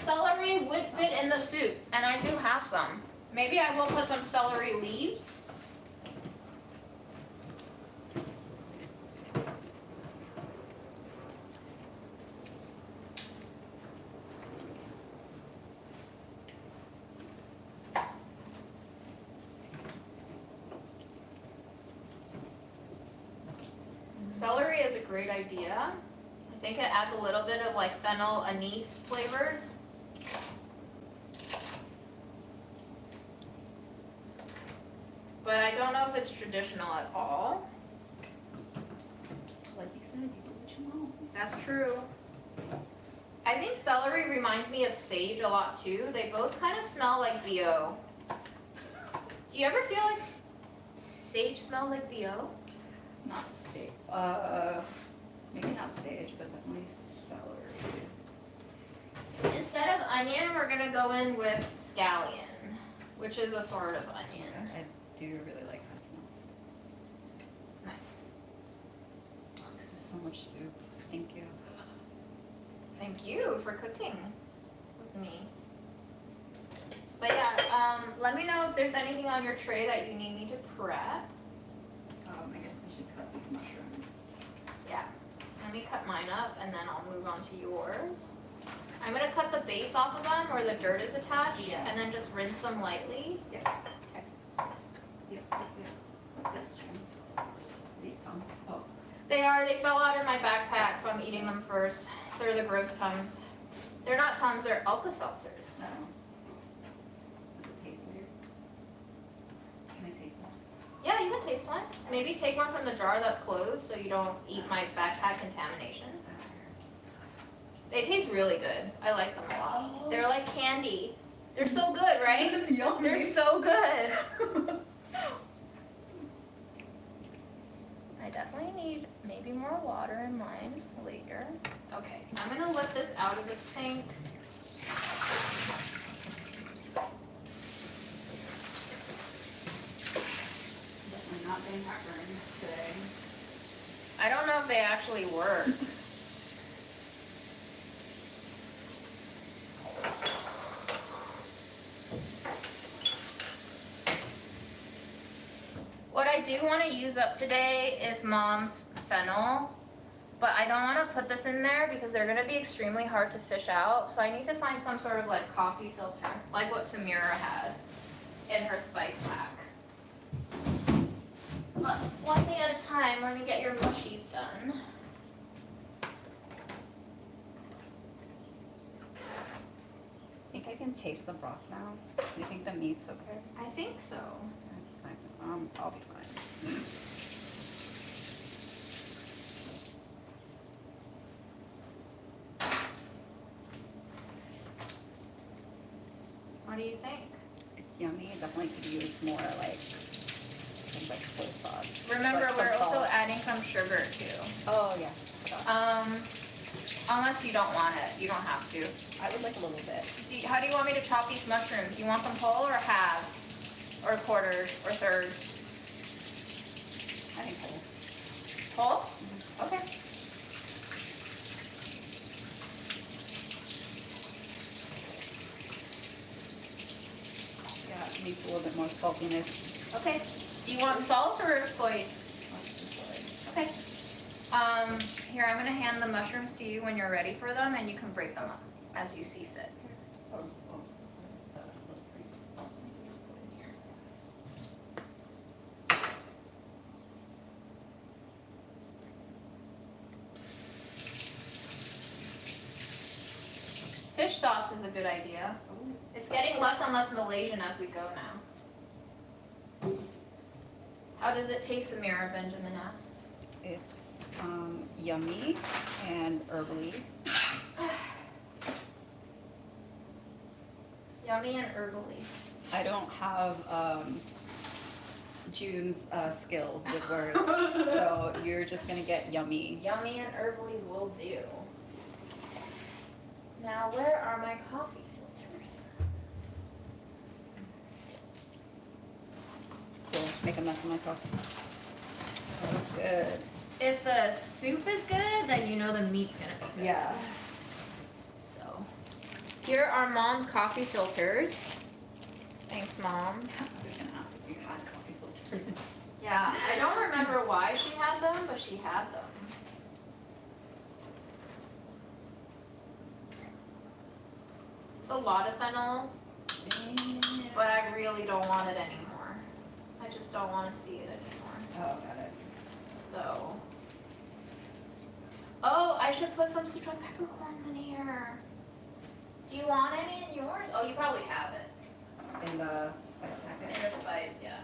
Celery would fit in the soup, and I do have some. Maybe I will put some celery leaves. Celery is a great idea. I think it adds a little bit of like fennel anise flavors. But I don't know if it's traditional at all. Like you said, you do what you want. That's true. I think celery reminds me of sage a lot too. They both kind of smell like VO. Do you ever feel like sage smells like VO? Not sage. Maybe not sage, but definitely celery. Instead of onion, we're gonna go in with scallion, which is a sort of onion. I do really like how it smells. Nice. Oh, this is so much soup. Thank you. Thank you for cooking with me. But yeah, let me know if there's anything on your tray that you need me to prep. I guess we should cut these mushrooms. Yeah. Let me cut mine up and then I'll move on to yours. I'm gonna cut the base off of them where the dirt is attached and then just rinse them lightly. Yep. Okay. Yep. What's this, Jim? These tongues. Oh. They fell out in my backpack, so I'm eating them first. They're the gross Tums. They're not Tums, they're Alka-Seltzers. No. Does it taste weird? Can I taste it? Yeah, you can taste one. Maybe take one from the jar that's closed so you don't eat my backpack contamination. They taste really good. I like them a lot. They're like candy. They're so good, right? It's yummy. They're so good. I definitely need maybe more water in mine later. Okay, I'm gonna let this out of the sink. Definitely not getting heartburn today. I don't know if they actually work. What I do want to use up today is Mom's fennel, but I don't want to put this in there because they're going to be extremely hard to fish out, so I need to find some sort of like coffee filter, like what Samira had in her spice pack. But one thing at a time, let me get your mushies done. I think I can taste the broth now. Do you think the meat's okay? I think so. I'll be fine. What do you think? It's yummy. It definitely could use more things like soy sauce. Remember, Like we're some also salt. adding some sugar too. Oh yeah. Unless you don't want it, you don't have to. I would like a little bit. How do you want me to chop these mushrooms? Do you want them whole or halves? Or quarters? Or thirds? I think whole. Whole? Okay. Yeah, it needs a little bit more saltiness. Okay. Do you want salt or soy? Okay. Here, I'm gonna hand the mushrooms to you when you're ready for them, and you can break them up as you see fit. Oh, that's the little thing. Oh, let me just put it here. sauce is a good idea. Oh. It's getting less and less Malaysian as we go now. How does it taste, Samira? Benjamin asks. It's yummy and herbally. Yummy and herbally. I don't have June's skill with words, so you're just gonna get yummy. Yummy and herbally will do. Now, where are my coffee filters? Cool. Make a mess of myself. Oh, that's good. If the soup is good, then you know the meat's gonna be good. Yeah. So, here are Mom's coffee filters. Thanks, Mom. I was gonna ask if you had coffee filters. Yeah, I don't remember why she had them, but she had them. It's a lot of fennel, but I really don't want it anymore. I just don't want to see it anymore. Oh, got it. So, oh, I should put some citron peppercorns in here. Do you want any in yours? Oh, you probably have it. In the spice packet. In the spice, yeah.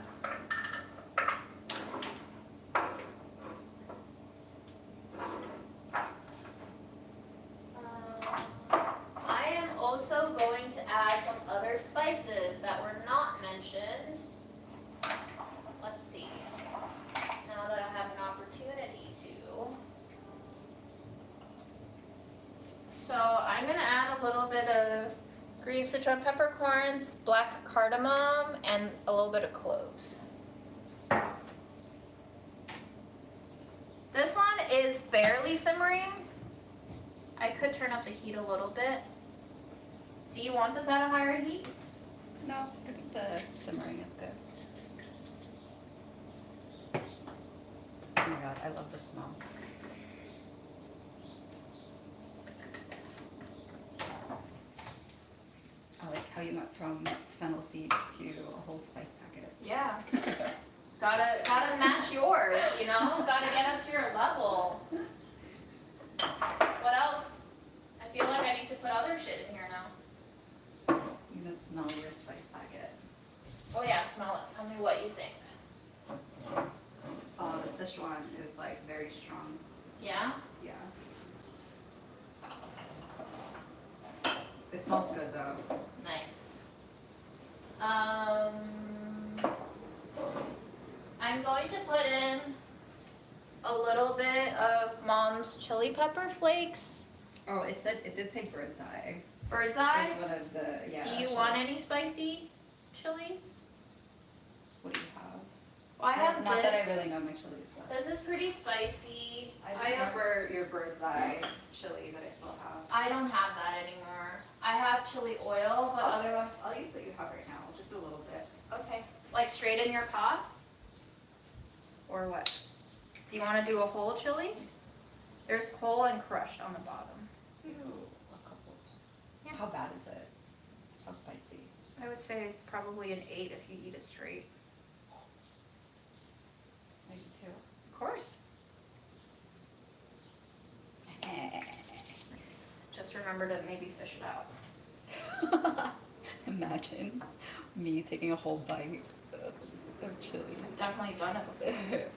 I am also going to add some other spices that were not mentioned. Let's see. Now that I have an opportunity to. So I'm going to add a little bit of green citron peppercorns, black cardamom, and a little bit of cloves. This one is barely simmering. I could turn up the heat a little bit. Do you want this at a higher heat? No, I think the simmering is good. Oh my god, I love the smell. I like how you went from fennel seeds to a whole spice packet. Yeah. Gotta match yours, you know? Gotta get up to your level. What else? I feel like I need to put other shit in here now. I'm gonna smell your spice packet. Oh yeah, smell it. Tell me what you think. The Sichuan is like very strong. Yeah? Yeah. It smells good though. Nice. I'm going to put in a little bit of Mom's chili pepper flakes. Oh, it did say bird's eye. Bird's eye? That's one of the, yeah. Do you actually. want any spicy chilies? What do you have? Well, I have Not this. that I really know my chilies, but This is pretty spicy. I just remember your bird's eye chili that I still have. I don't have that anymore. I have chili oil, but otherwise. I'll use what you have right now, just a little bit. Okay. Like straight in your pot? Or what? Do you want to do a whole chili? There's whole and crushed on the bottom. Do a couple. Yeah. How bad is it? How spicy? I would say it's probably an 8 if you eat it straight. Maybe 2. Of course. Nice. Just remember to maybe fish it out. Imagine me taking a whole bite of chili. I've definitely done it before.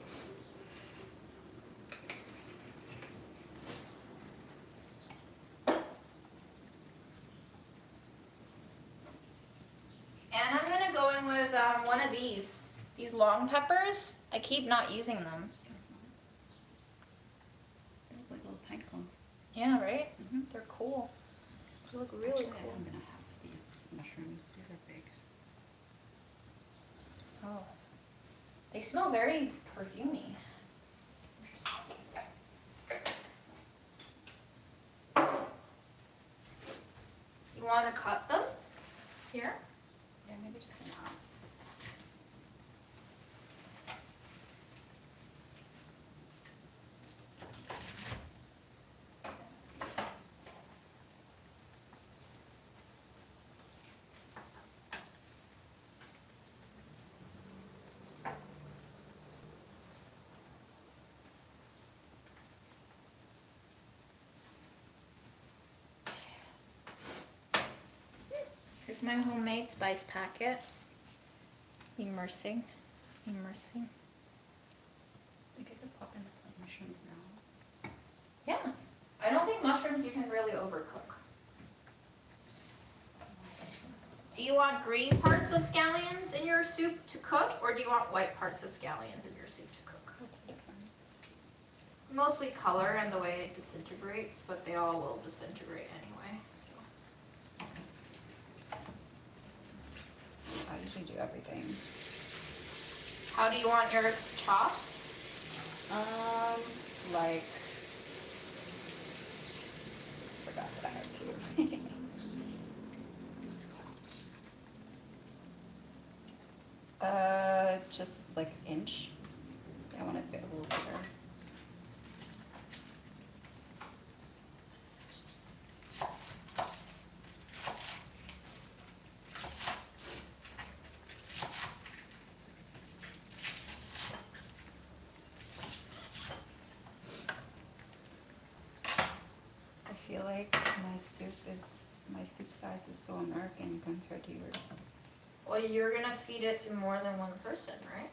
And I'm gonna go in with one of these long peppers. I keep not using them. Can I smell it? They look like little pine cones. Yeah, right? Mhm. They're cool. They look really Actually, cool. I'm gonna have these mushrooms. These are big. Oh. They smell very perfumey. You want to cut them? Here? Yeah, maybe just an half. Here's my homemade spice packet. Immersing. I think I could pop in the mushrooms now. Yeah. I don't think mushrooms you can really overcook. Do you want green parts of scallions in your soup to cook, or do you want white parts of scallions in your soup to cook? What's the difference? Mostly color and the way it disintegrates, but they all will disintegrate anyway. So. I usually do everything. How do you want yours chopped? Like, forgot that I had two. Just like an inch. I want it a little bigger. I feel like my soup size is so American compared to yours. Well, you're gonna feed it to more than one person, right?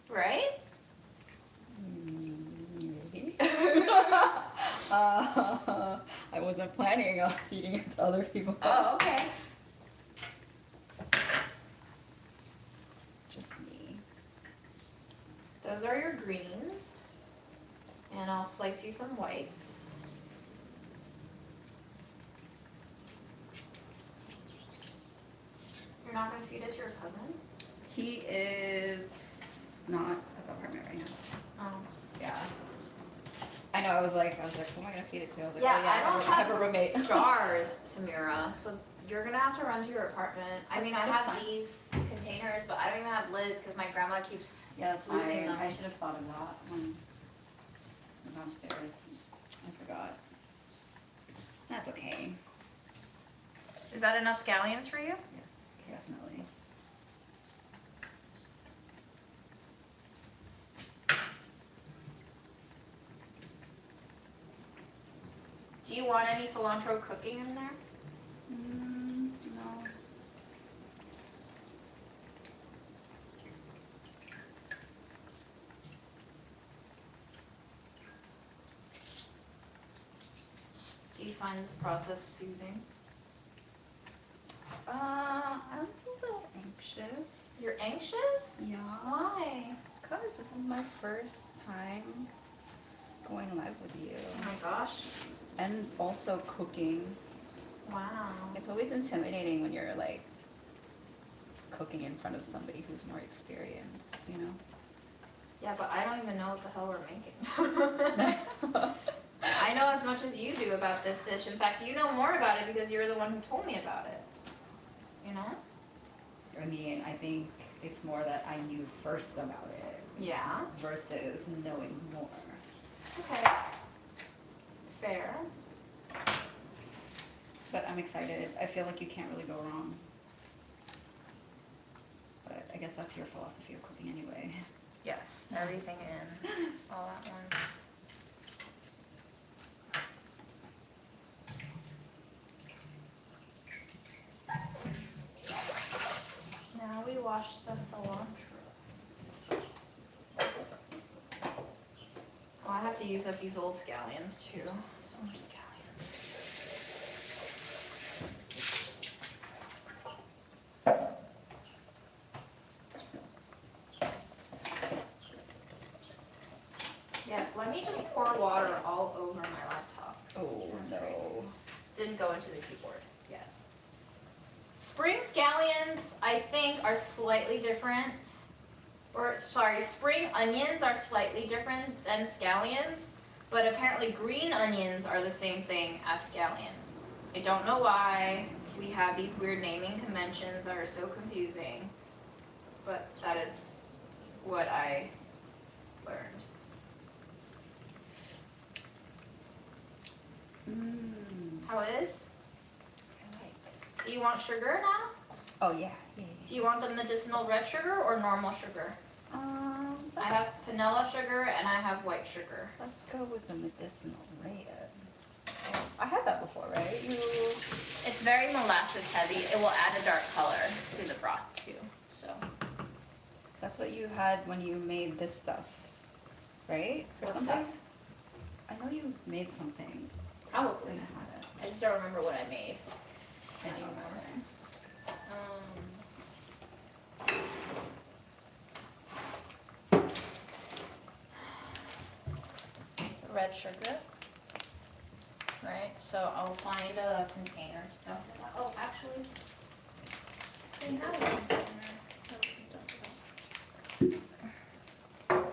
Right? Maybe. I wasn't planning on feeding it to other people. Oh, okay. Just me. Those are your greens. And I'll slice you some whites. You're not gonna feed it to your cousin? He is not at the apartment right now. Oh. Yeah. I know, I was like, who am I gonna feed it to? I was like, Yeah, oh yeah, I don't have a roommate. jars, Samira, so you're gonna have to run to your apartment. I mean, I That's have fine. these containers, but I don't even have lids because my grandma keeps Yeah, that's losing fine. them. I should have thought of that when I was downstairs. I forgot. That's okay. Is that enough scallions for you? Yes, definitely. Do you want any cilantro cooking in there? No. Do you find this process soothing? I'm a little anxious. You're anxious? Yeah. Why? Because this is my first time going live with you. Oh my gosh. And also cooking. Wow. It's always intimidating when you're like cooking in front of somebody who's more experienced, you know? Yeah, but I don't even know what the hell we're making. I know as much as you do about this dish. In fact, you know more about it because you're the one who told me about it. You know? I mean, I think it's more that I knew first about it Yeah. versus knowing more. Okay. Fair. But I'm excited. I feel like you can't really go wrong. But I guess that's your philosophy of cooking anyway. Yes, everything in all at once. Now we wash the cilantro. Oh, I have to use up these old scallions too. So much scallions. Yes, let me just pour water all over my laptop. Oh no. Didn't go into the keyboard yet. Spring scallions, I think, are slightly different. Or, sorry, spring onions are slightly different than scallions, but apparently green onions are the same thing as scallions. I don't know why we have these weird naming conventions that are so confusing, but that is what I learned. How is? I like. Do you want sugar now? Oh yeah. Do you want the medicinal red sugar or normal sugar? I have vanilla sugar and I have white sugar. Let's go with the medicinal red. I had that before, right? It's very molasses heavy. It will add a dark color to the broth too. So That's what you had when you made this stuff, right? Or What something? stuff? I know you made something. probably. When I had it. I just don't remember what I made I don't anymore. Red sugar. Right, so I'll find a container to dump it out. Oh, actually, we have a container that we can dump it out.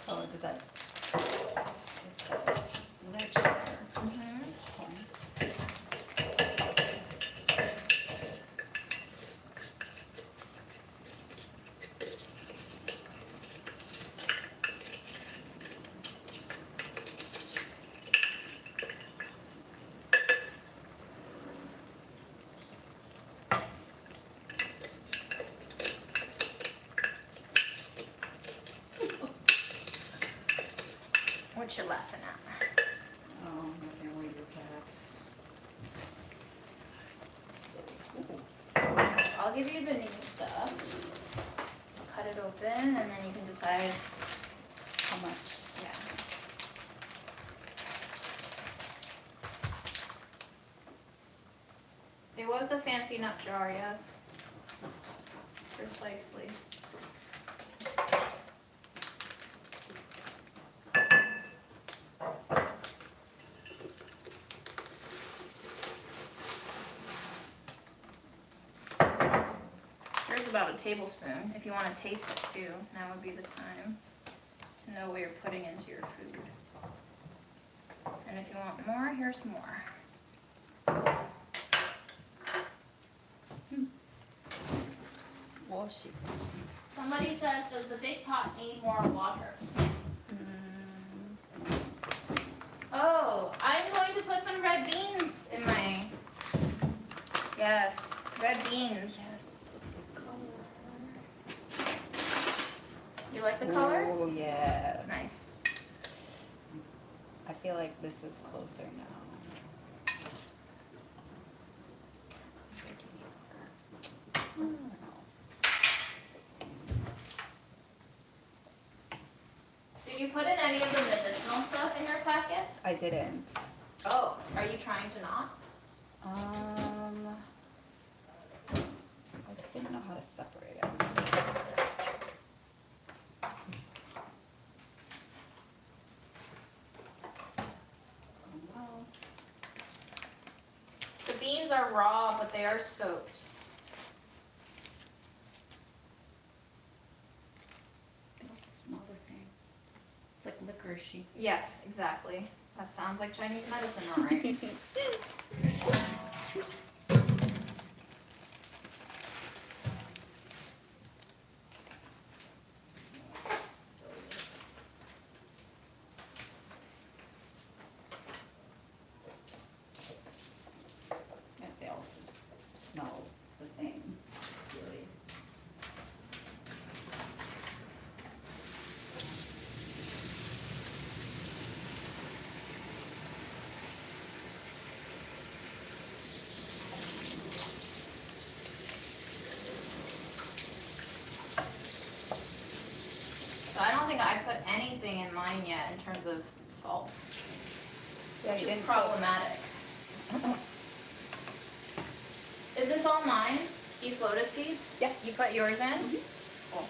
Oh, does that? It's red sugar. Mhm. What you laughing at? Oh, I can't wait to cat. I'll give you the new stuff. Cut it open and then you can decide How much? yeah. It was a fancy nut jar, yes. Precisely. There's about a tablespoon. If you want to taste it too, now would be the time to know what you're putting into your food. And if you want more, here's more. Wash it. Somebody says, does the big pot need more water? Oh, I'm going to put some red beans in my... Yes, red beans. Yes, this color. You like the color? Oh, yeah. Nice. I feel like this is closer now. I don't know. Did you put in any of the medicinal stuff in your packet? I didn't. Oh, are you trying to not? I just didn't know how to separate it. Oh, well. The beans are raw, but they are soaked. They all smell the same. It's like licoricey. Yes, exactly. That sounds like Chinese medicine, all right. Yeah, they all smell the same, really. So I don't think I put anything in mine yet in terms of salt. Yeah, Which you is didn't problematic. Is this all mine? These lotus seeds? Yeah. You put yours in? Mm-hmm. Cool.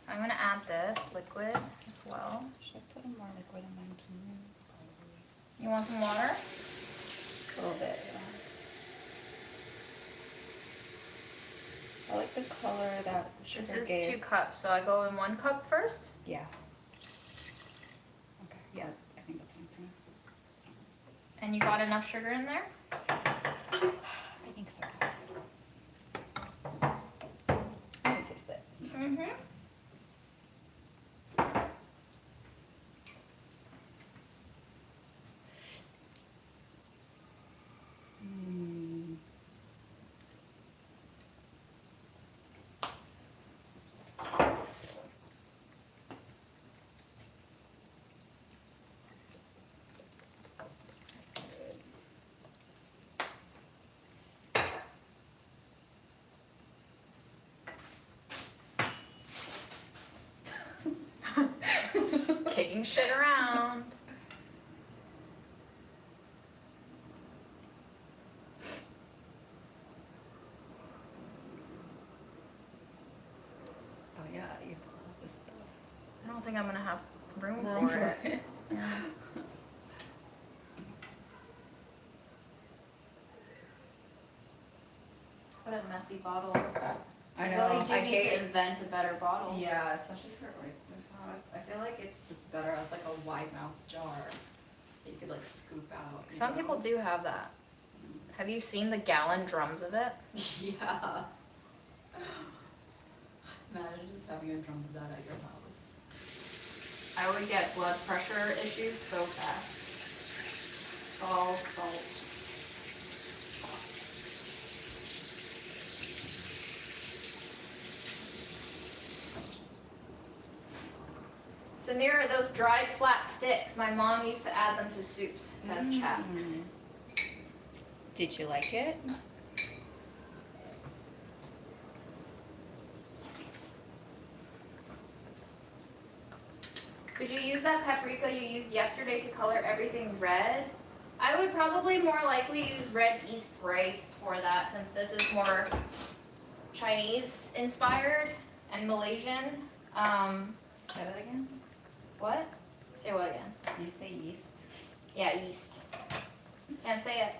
I'm gonna add this liquid as well. Should I put in more liquid in mine too? You want some water? A little bit, yeah. I like the color that sugar This is gave. 2 cups, so I go in 1 cup first. Yeah. Okay, yeah, I think that's fine for now. And you got enough sugar in there? I think so. Let me taste it. Mm-hmm. Mm. moving shit around. Oh yeah, you still have this stuff. I don't think I'm gonna have room Room for for it. Yeah. What a messy bottle. I You know. really do I need hate. to invent a better bottle. Yeah, especially for oyster sauce. I feel like it's just better as like a wide mouth jar that you could like scoop out. you Some know? people do have that. Have you seen the gallon drums of it? Yeah. Imagine just having a drum of that at your house. I would get blood pressure issues so fast. All salt. Samira, those dried flat sticks, my mom used to add them to soups, says chat. Did you like it? Could you use that paprika you used yesterday to color everything red? I would probably more likely use red yeast rice for that, since this is more Chinese inspired and Malaysian. Say that again? What? Say what again? Did you say yeast? Yeah, yeast. Can't say it.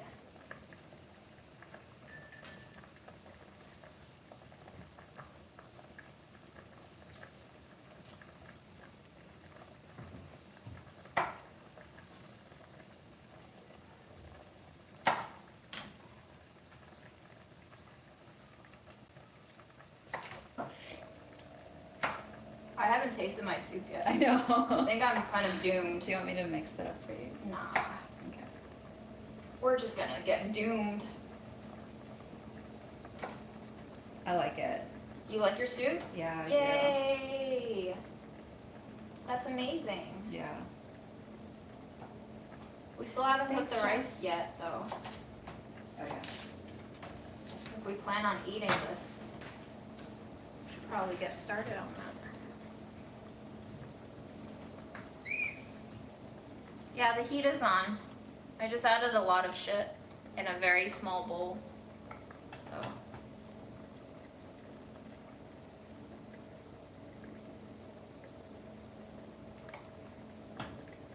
I haven't tasted my soup yet. I know. I think I'm kind of doomed. Do you want me to mix it up for you? Nah. Okay. We're just gonna get doomed. I like it. You like your soup? Yeah, I Yay! That's amazing. do. Yeah. We still haven't cooked Thanks, the Chef. rice yet, though. Oh yeah. If we plan on eating this, we should probably get started on that. Yeah, the heat is on. I just added a lot of shit in a very small bowl. So.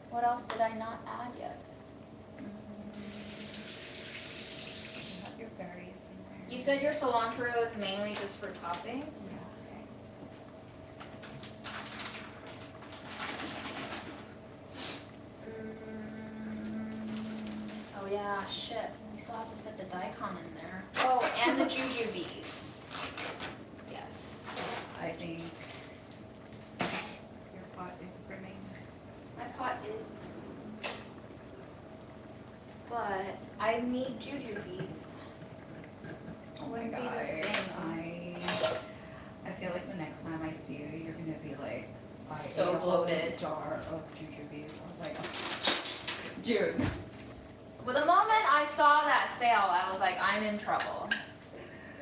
What else did I not add yet? You have your berries in there. You said your cilantro is mainly just for topping? Yeah. Oh yeah, shit. We still have to fit the daikon in there. Oh, and the jujubes. Yes. I think your pot is brimming. My pot is. But I need jujubes. Oh my Wouldn't be god. the same. I feel like the next time I see you, you're gonna be like, I So ate a whole bloated. jar of jujubes. I was like, oh. Dude. Well, the moment I saw that sale, I was like, I'm in trouble.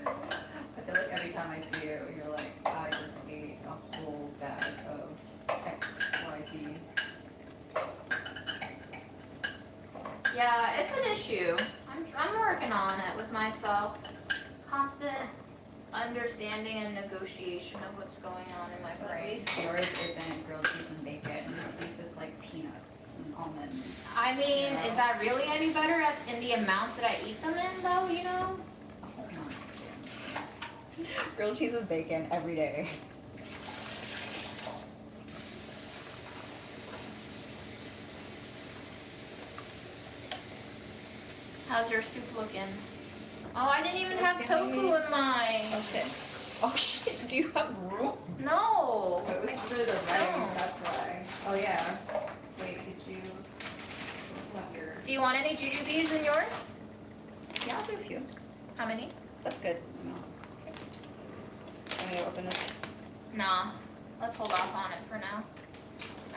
I feel like every time I see you, you're like, I just ate a whole bag of XYZ. Yeah, it's an issue. I'm working on it with myself. Constant understanding and negotiation of what's going on in my But at brain. least yours isn't grilled cheese and bacon. At least it's like peanuts and almonds. I mean, Yeah. is that really any better in the amount that I eat them in, though, you know? A whole month. Grilled cheese with bacon every day. How's your soup looking? Oh, I didn't even have It's tofu yummy. in mine. Oh shit. Oh shit, do you have room? No. It was under the don't. rice, that's why. Oh yeah. Wait, did you just have your... Do you want any jujubes in yours? Yeah, I'll do a few. How many? That's good. No. Want me to open this? Nah. Let's hold off on it for now.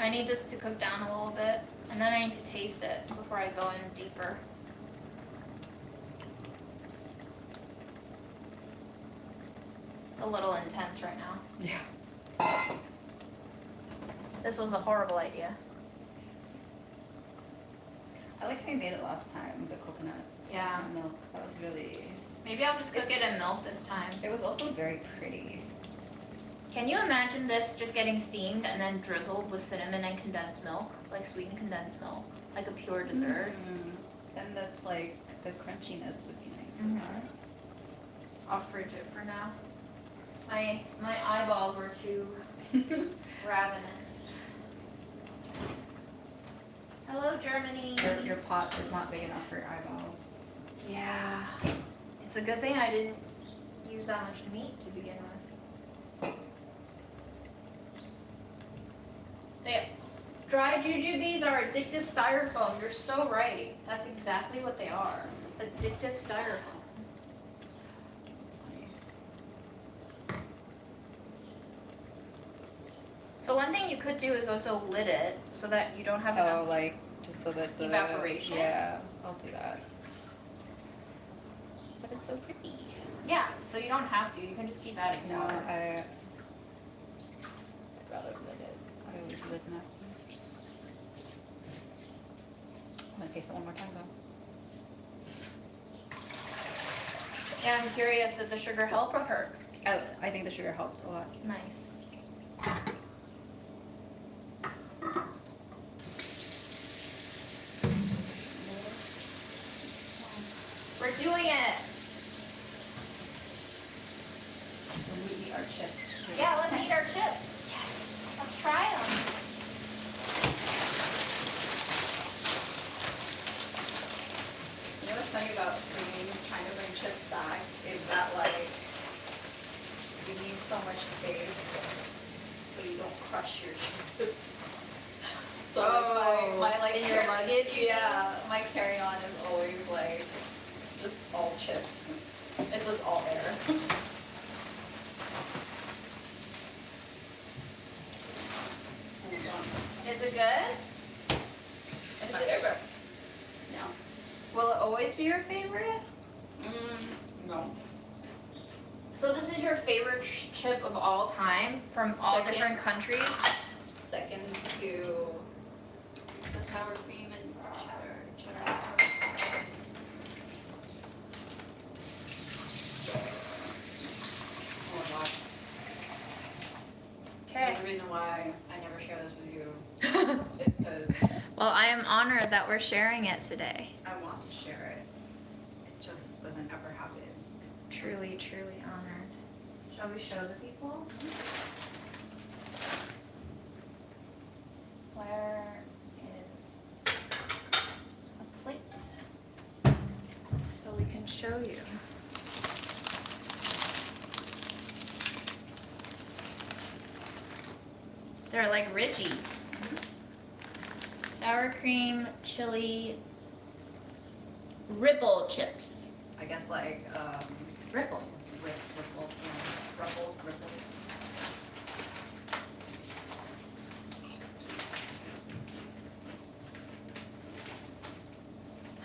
I need this to cook down a little bit, and then I need to taste it before I go in deeper. It's a little intense right now. Yeah. This was a horrible idea. I like how you made it last time with the coconut Yeah. milk. That was really. Maybe I'll just cook it in milk this time. It was also very pretty. Can you imagine this just getting steamed and then drizzled with cinnamon and condensed milk? Like sweetened condensed milk. Like a pure dessert. And that's like, the crunchiness would be nice. Mhm. I'll fridge it for now. My eyeballs were too ravenous. Hello, Germany. Your pot is not big enough for your eyeballs. Yeah. It's a good thing I didn't use that much meat to begin with. Dry jujubes are addictive styrofoam. You're so right. That's exactly what they are. Addictive styrofoam. It's funny. So one thing you could do is also lid it so that you don't have enough. like, just so that the... Evaporation? Yeah, I'll do that. But it's so pretty. Yeah, so you don't have to. You can just keep adding No, water. I'd rather lid it. I always lid mess. I'm gonna taste it one more time though. Yeah, I'm curious, did the sugar help or hurt? I think the sugar helps a lot. Nice. We're doing it. When we eat our chips. Yeah, let's eat our chips. Yes. Let's try them. You know what's funny about trying to bring chips back is that like you need so much space so you don't crush your chips. So my like in your luggage? Yeah, my carry-on is always like just all chips. It's just all air. Is it good? It's my favorite. No. Will it always be your favorite? No. So this is your favorite chip of all time from all Second. different countries? Second to the sour cream and cheddar and sour cream. Oh my gosh. Okay. The reason why I never share this with you is because Well, I am honored that we're sharing it today. I want to share it. It just doesn't ever happen. Truly, truly honored. Shall we show the people? Where is a plate? So we can show you. They're like Ridgies. Sour cream, chili, ripple chips. I guess like Ripple. Ripple.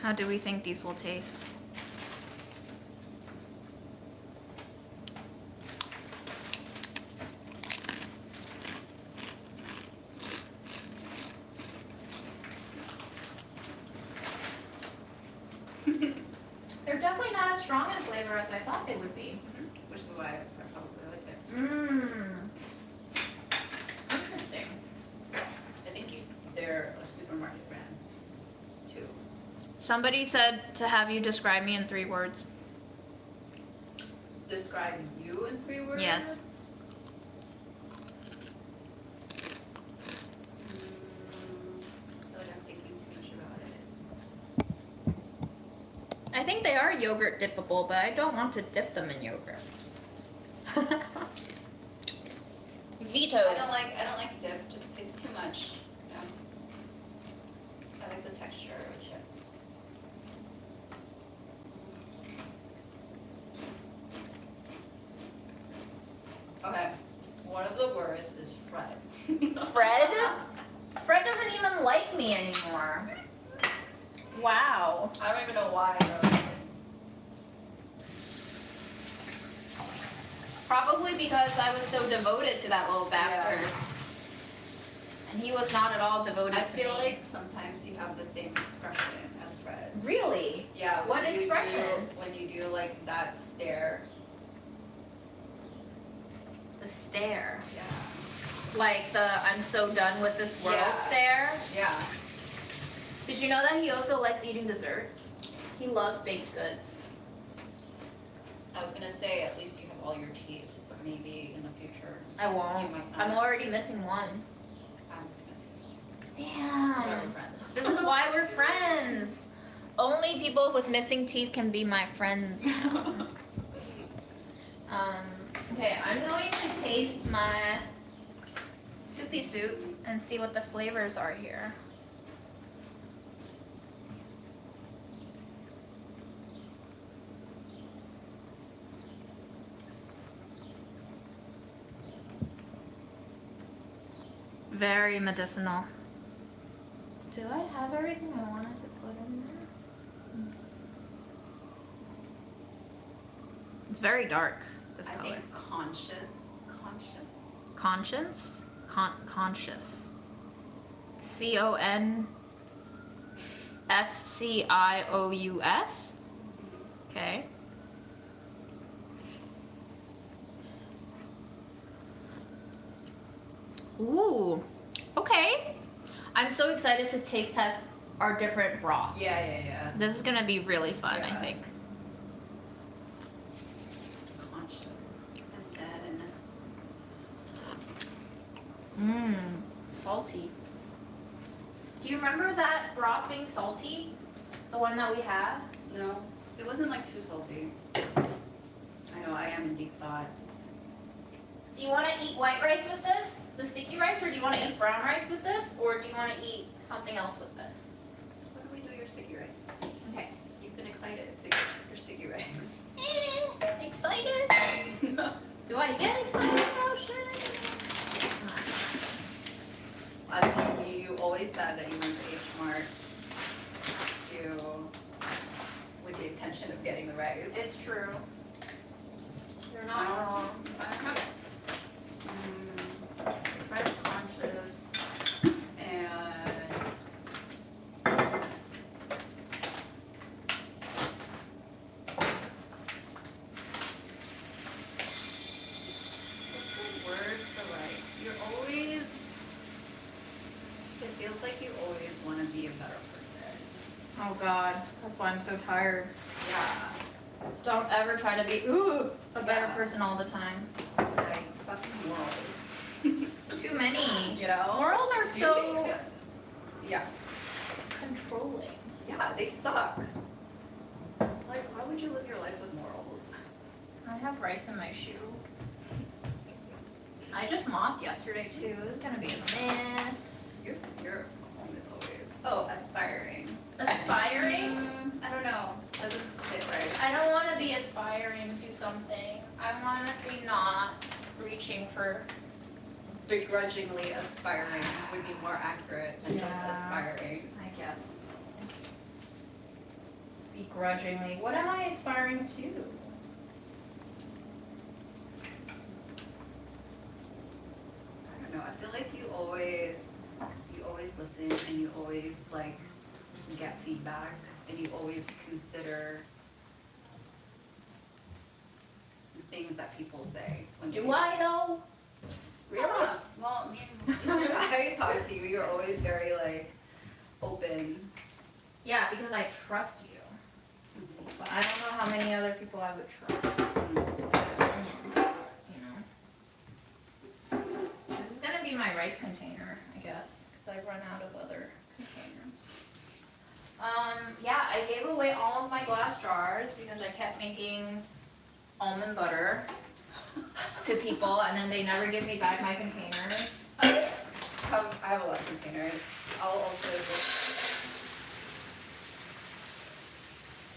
How do we think these will taste? They're definitely not as strong in flavor as I thought they would be. Which is why I probably like it. Mmm. Interesting. I think they're a supermarket brand too. Somebody said to have you describe me in 3 words. Describe you in 3 words? Yes. I feel like I'm thinking too much about it. I think they are yogurt dippable, but I don't want to dip them in yogurt. Veto. I don't like dip. Just it's too much. You know? I like the texture of a chip. Okay. One of the words is Fred. Fred? Fred doesn't even like me anymore. Wow. I don't even know why I wrote it. Probably because I was so devoted to that little bastard. and he was not at all devoted I to me. feel like sometimes you have the same expression as Fred. Really? Yeah. What expression? When you do like that stare. The stare. Yeah. Like the I'm so done with this world Yeah. stare. Yeah. Did you know that he also likes eating desserts? He loves baked goods. I was gonna say at least you have all your teeth, but maybe in the future. I won't. You might not. I'm already missing one. I'm just gonna say. Damn. So we're friends. This is why we're friends. Only people with missing teeth can be my friends now. Okay, I'm going to taste my soupy soup and see what the flavors are here. Very medicinal. Do I have everything I wanted to put in there? It's very dark, this I color. think conscious. Conscience? Conscious. CONSCIOUS? Okay. Ooh. Okay. I'm so excited to taste test our different broths. Yeah. This is gonna be really fun, I Yeah. think. Conscious. And then Salty. Do you remember that broth being salty? The one that we had? no, it wasn't like too salty. I know I am in deep thought. Do you want to eat white rice with this, the sticky rice, or do you want to eat brown rice with this, or do you want to eat something else with this? What do we do your sticky rice? Okay. You've been excited to get your sticky rice. Excited? Do I get excited about shit? I mean, you always said that you went to H Mart with the intention of getting the rice. It's true. You're not wrong. Fresh conscious and what's the word for like you're always it feels like you always want to be a better person. Oh God, that's why I'm so tired. Yeah. Don't ever try to be a better Yeah. person all the time. Like fucking morals. Too many. You know? Morals are so Yeah. controlling. Yeah, they suck. Like, why would you live your life with morals? I have rice in my shoe. I just mopped yesterday too. This is gonna be a mess. You're almost always. Oh, aspiring. Aspiring? I don't know. Doesn't fit right. I don't want to be aspiring to something. I want to be not reaching for. Begrudgingly aspiring would be more accurate than just Yeah. aspiring. I guess. Begrudgingly. What am I aspiring to? I don't know. I feel like you always listen and you always like get feedback and you always consider the things that people say. Do I though? Really? Yeah. Well, I mean, I talk to you. You're always very like open. Yeah, because I trust you. But I don't know how many other people I would trust. You know. This is gonna be my rice container, I guess, because I run out of other containers. Yeah, I gave away all of my glass jars because I kept making almond butter to people, and then they never give me back my containers. I have a lot of containers. I'll also just,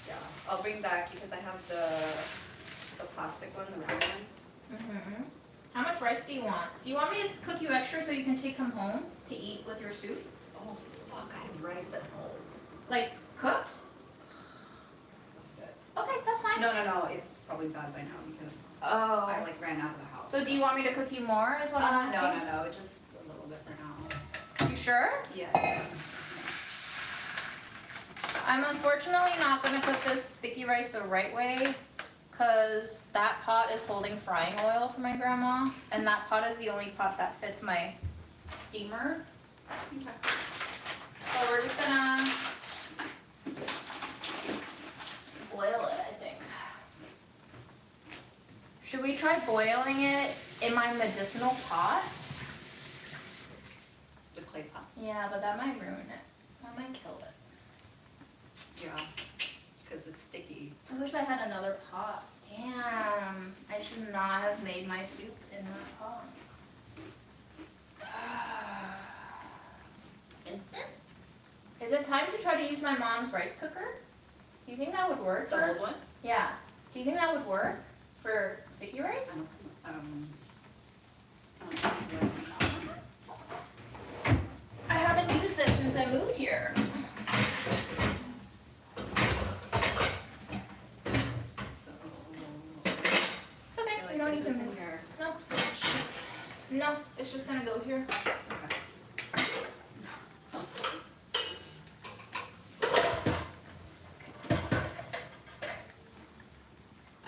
yeah, I'll bring back because I have the plastic one, the round one. Mm-hmm. How much rice do you want? Do you want me to cook you extra so you can take some home to eat with your soup? Oh fuck, I have rice at home. Like, cooked? Okay, that's fine. No, it's probably bad by now because Oh. I like ran out of the house. So do you want me to cook you more is what I'm asking? No, just a little bit for now. sure? Yeah. I'm unfortunately not gonna cook this sticky rice the right way because that pot is holding frying oil for my grandma, and that pot is the only pot that fits my steamer. Okay. So we're just gonna boil it, I think. Should we try boiling it in my medicinal pot? The clay pot. Yeah, but that might ruin it. That might kill it. Yeah. Because it's sticky. I wish I had another pot. Damn, I should not have made my soup in that pot. Instant? Is it time to try to use my mom's rice cooker? Do you think that would work? The old one? Yeah. Do you think that would work for sticky rice? I don't know. I haven't used this since I moved here. It's okay, you don't need to move. No. No, it's just gonna go here.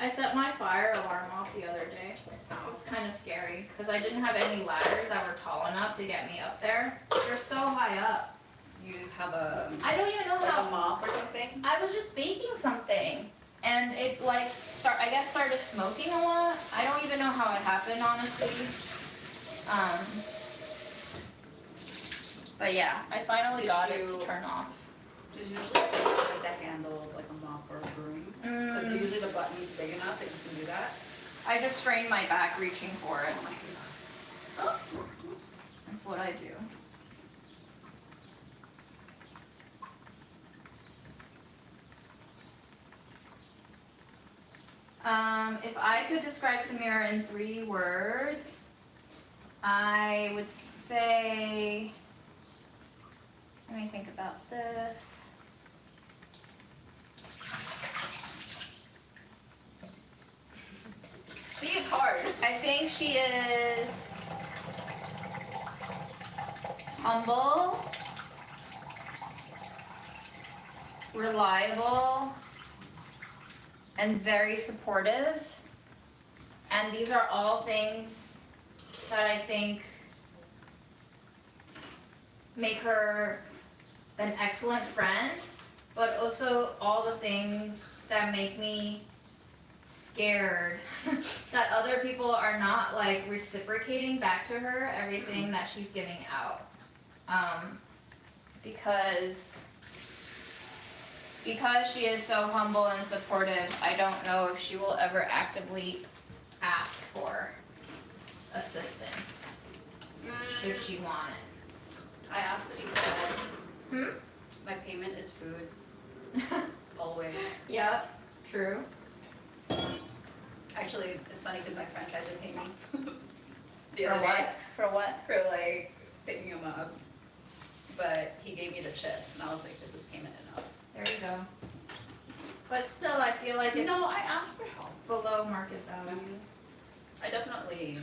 I set my fire alarm off the other day. It was kind of scary because I didn't have any ladders that were tall enough to get me up there. They're so high up. You have a I don't even know like how. a mop or something? I was just baking something, and it like I guess started smoking a lot. I don't even know how it happened, honestly. But yeah, I finally got it to turn off. There's usually like the handle of like a mop or a broom. Because usually the button's big enough that you can do that. I just strained my back reaching for it. Oh my god. That's what I do. If I could describe Samira in 3 words, I would say, let me think about this. See, it's hard. I think she is humble, reliable, and very supportive. And these are all things that I think make her an excellent friend, but also all the things that make me scared that other people are not like reciprocating back to her everything that she's giving out. Because she is so humble and supportive, I don't know if she will ever actively ask for assistance should she want it. I asked what you said. My payment is food. Always. Yep, true. Actually, it's funny because my friend tried to pay me the For other day what? For what? for like picking him up. But he gave me the chips and I was like, this is payment enough. There you go. But still, I feel like it's No, I asked for help. below market value. I definitely,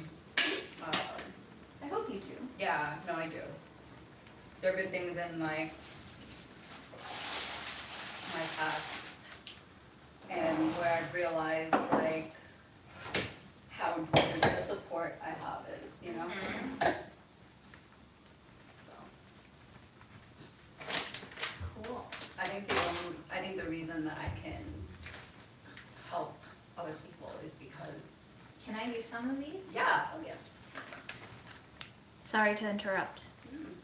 I hope you do. yeah, no, I do. There have been things in my past and where I've realized like how important the support I have is, you know? So Cool. I think the reason that I can help other people is because Can I use some of these? yeah, oh yeah. Sorry to interrupt.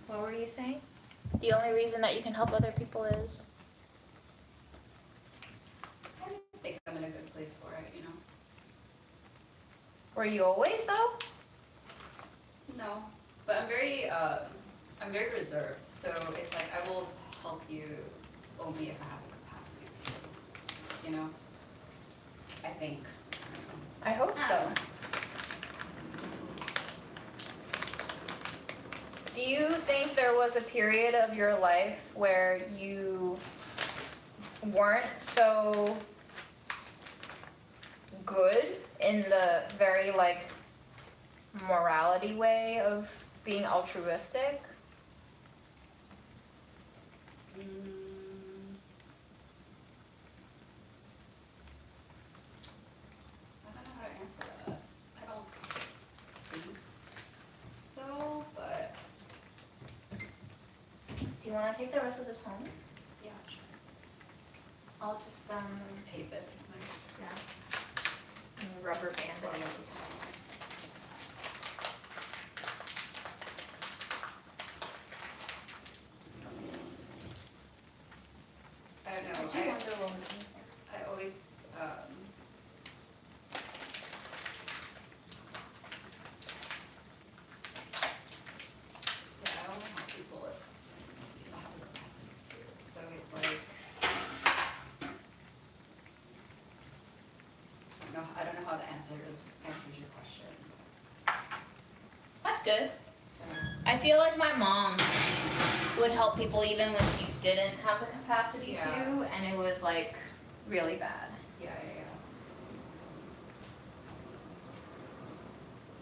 What were you saying? The only reason that you can help other people is? I think I'm in a good place for it, you know? Were you always though? No, but I'm very reserved, so it's like I will help you only if I have the capacity to, you know? I think. I hope so. Do you think there was a period of your life where you weren't so good in the very like morality way of being altruistic? I don't know how to answer that. I don't think so, but Do you want to take the rest of this home? yeah, sure. I'll just Tape it or something. yeah, rubber band it. I don't know. I do wonder what was in there. I always, yeah, I don't know how people have the capacity to. So it's like, I don't know how to answers your question. That's good. I feel like my mom would help people even when she didn't have the capacity Yeah. to, and it was like really bad. Yeah.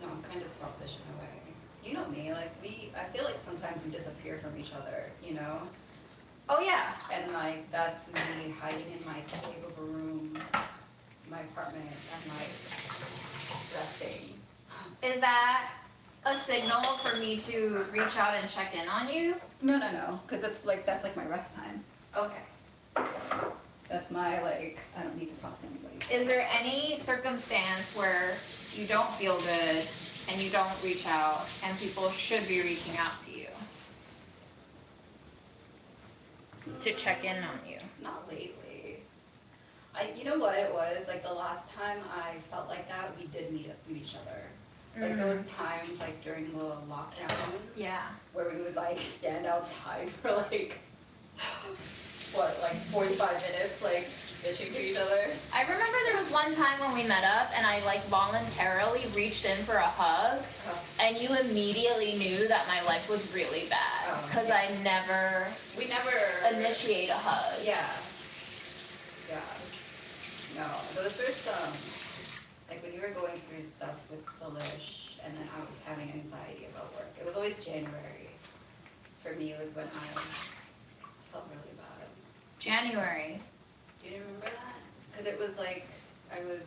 No, I'm kind of selfish in a way. You know me, like I feel like sometimes we disappear from each other, you know? Oh yeah. And like, that's me hiding in my cave of a room, my apartment, and like, resting. Is that a signal for me to reach out and check in on you? No, because that's like my rest time. Okay. That's my like, I don't need to talk to anybody. Is there any circumstance where you don't feel good and you don't reach out and people should be reaching out to you to check in on you? Not lately. You know what it was, like the last time I felt like that, we did meet each other. Like those times, like during the lockdown, Yeah. where we would like stand outside for like, what, like 45 minutes, like bitching to each other. I remember there was one time when we met up and I like voluntarily reached in for a hug and you immediately knew that my life was really bad Oh, because yeah. we never initiate a hug. Yeah. No, those were some, like when you were going through stuff with Delish and then I was having anxiety about work. It was always January. For me, it was when I felt really bad. January. Do you remember that? Because it was like, I was,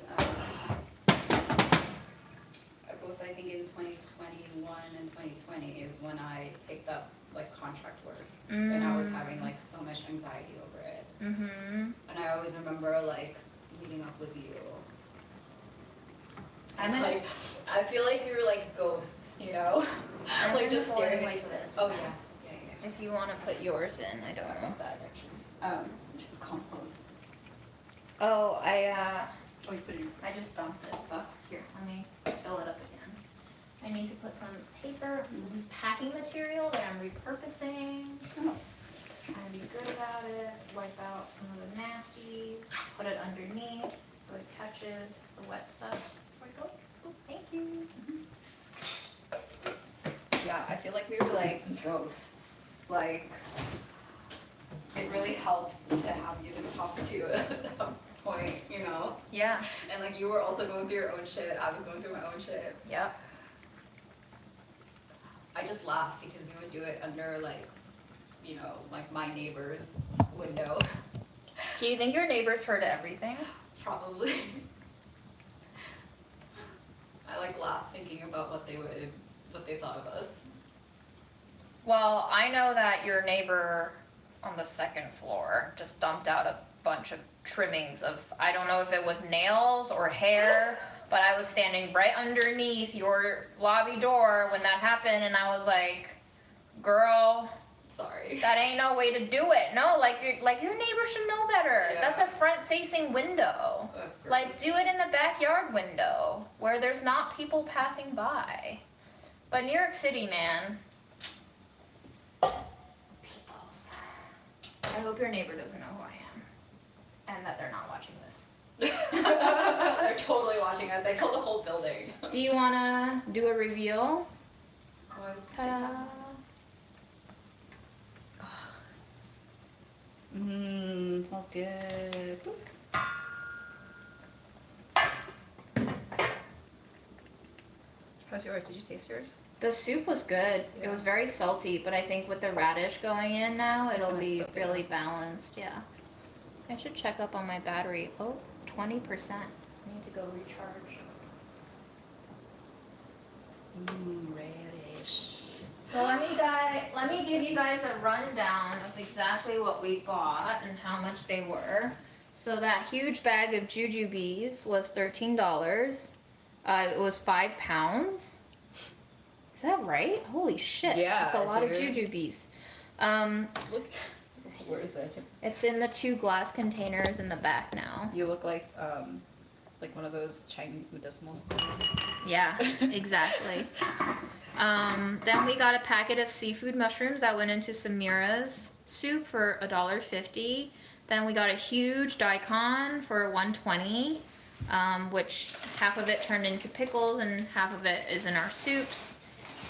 both I think in 2021 and 2020 is when I picked up like contract work. And I was having like so much anxiety over it. Mm-hmm. And I always remember like meeting up with you. I'm And, like, I feel like we were like ghosts, you know? I'm like just staring like at each other. this. Oh yeah. If you want to put yours in, I don't Sorry know. about that actually. Compost. Oh, Oh, you put it in. I just dumped it, but here, let me fill it up again. I need to put some paper, this is packing material that I'm repurposing. Oh. Trying to be good about it, wipe out some of the nasties, put it underneath so it catches the wet stuff before I go. Oh, thank you. Yeah, I feel like we were like ghosts. Like, it really helps to have you to talk to at that point, you know? Yeah. And like you were also going through your own shit, I was going through my own shit. Yep. I just laughed because we would do it under like, you know, like my neighbor's window. Do you think your neighbors heard everything? Probably. I like laugh thinking about what they thought of us. Well, I know that your neighbor on the second floor just dumped out a bunch of trimmings of, I don't know if it was nails or hair, but I was standing right underneath your lobby door when that happened and I was like, girl, Sorry. that ain't no way to do it. No, like your neighbor should know better. Yeah. That's a front facing window. That's gross. Like do it in the backyard window where there's not people passing by. But New York City, man. Peoples. I hope your neighbor doesn't know who I am. And that they're not watching this. They're totally watching us. I told the whole building. Do you wanna do a reveal? Ta-da. Smells good. How's yours? Did you taste yours? The soup was good. Yeah. It was very salty, but I think with the radish going in now, it'll gonna be soak it really up. balanced. Yeah. I should check up on my battery. Oh, 20%. I need to go recharge. Radish. So let me give you guys a rundown of exactly what we bought and how much they were. So that huge bag of Jujubes was $13. It was 5 pounds. Is that right? Holy shit! Yeah, that's a lot of dude. Jujubes. Look. Where is it? It's in the 2 glass containers in the back now. You look like one of those Chinese medicinal stores. Yeah, exactly. Then we got a packet of seafood mushrooms that went into Samira's soup for $1.50. Then we got a huge daikon for $1.20, which half of it turned into pickles and half of it is in our soups.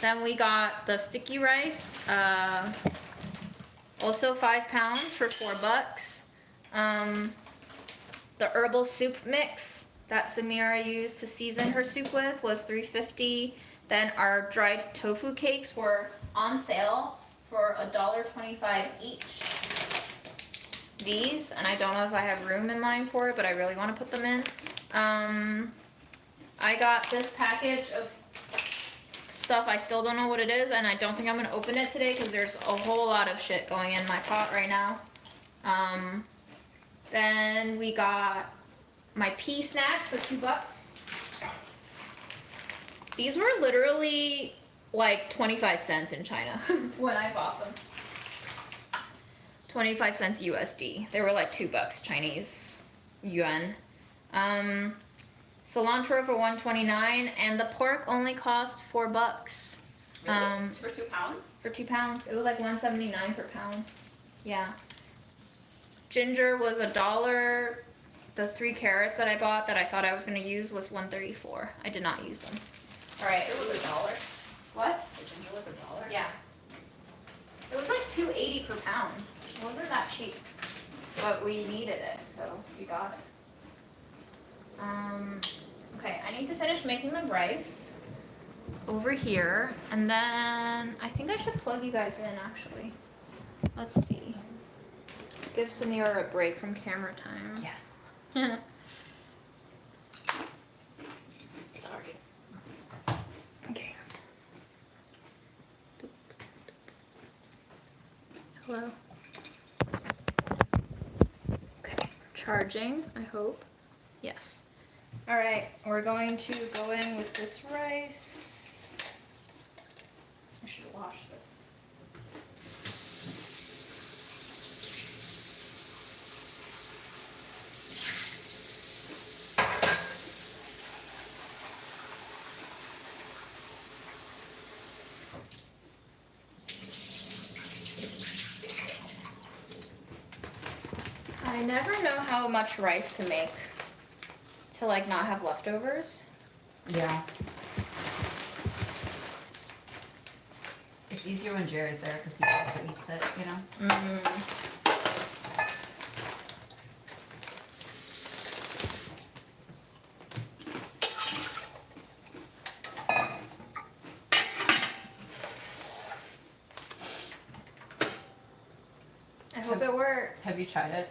Then we got the sticky rice, also 5 pounds for $4. The herbal soup mix that Samira used to season her soup with was $3.50. Then our dried tofu cakes were on sale for $1.25 each. These, and I don't know if I have room in mine for it, but I really want to put them in. I got this package of stuff. I still don't know what it is, and I don't think I'm going to open it today because there's a whole lot of shit going in my pot right now. Then we got my pea snacks for $2. These were literally like 25 cents in China when I bought them. 25 cents USD. They were like $2 Chinese yuan. Cilantro for $1.29, and the pork only cost $4. Really? For 2 pounds? For 2 pounds. It was like $1.79 per pound. Yeah. Ginger was $1. The 3 carrots that I bought that I thought I was gonna use was $1.34. I did not use them. All right. It was $1. What? The ginger was $1. Yeah. It was like $2.80 per pound. It wasn't that cheap, but we needed it, so we got it. Okay, I need to finish making the rice over here, and then I think I should plug you guys in, actually. Let's see. Give Samira a break from camera time. Yes. Sorry. Okay. Hello. Okay, charging, I hope. Yes. All right, we're going to go in with this rice. I should wash this. I never know how much rice to make to like not have leftovers. Yeah. It's easier when Jared's there because he also eats it, you know? I hope it works. Have you tried it?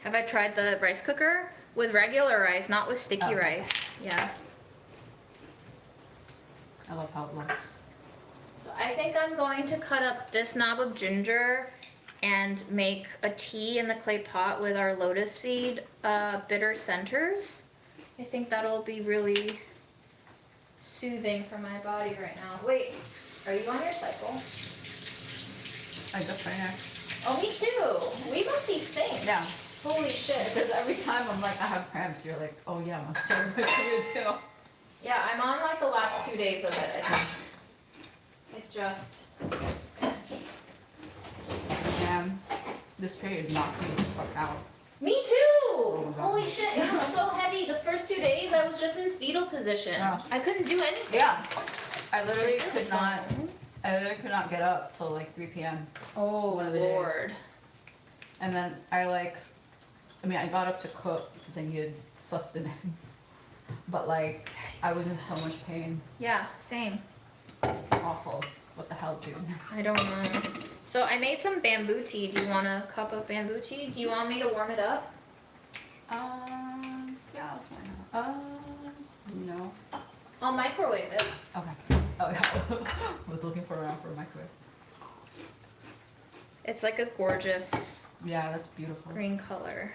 Have I tried the rice cooker? With regular rice, not with sticky Oh. rice. Yeah. I love how it looks. So I think I'm going to cut up this knob of ginger and make a tea in the clay pot with our lotus seed bitter centers. I think that'll be really soothing for my body right now. Wait, are you on your cycle? I just right here. Oh, me too. We got these things. Yeah. Holy shit. Because every time I'm like, I have cramps, you're like, oh yeah, I'm so good for you too. Yeah, I'm on like the last 2 days of it, I think. It just... Man, this period knocked me the fuck out. Me too! Oh my God. Holy shit, it was so heavy. The first 2 days I was just in fetal position. Yeah. I couldn't do anything. Yeah. I literally Is your could not, phone? I literally could not get up till like 3 p.m. Oh, One of the days. Lord. And then I got up to cook because I needed sustenance. but like I was in so much pain. Yeah, same. Awful. What the hell, dude? I don't know. So I made some bamboo tea. Do you want a cup of bamboo tea? Do you want me to warm it up? Yeah, why not? No. I'll microwave it. Okay. Oh yeah. I was looking around for a microwave. It's like a gorgeous Yeah, that's beautiful. green color.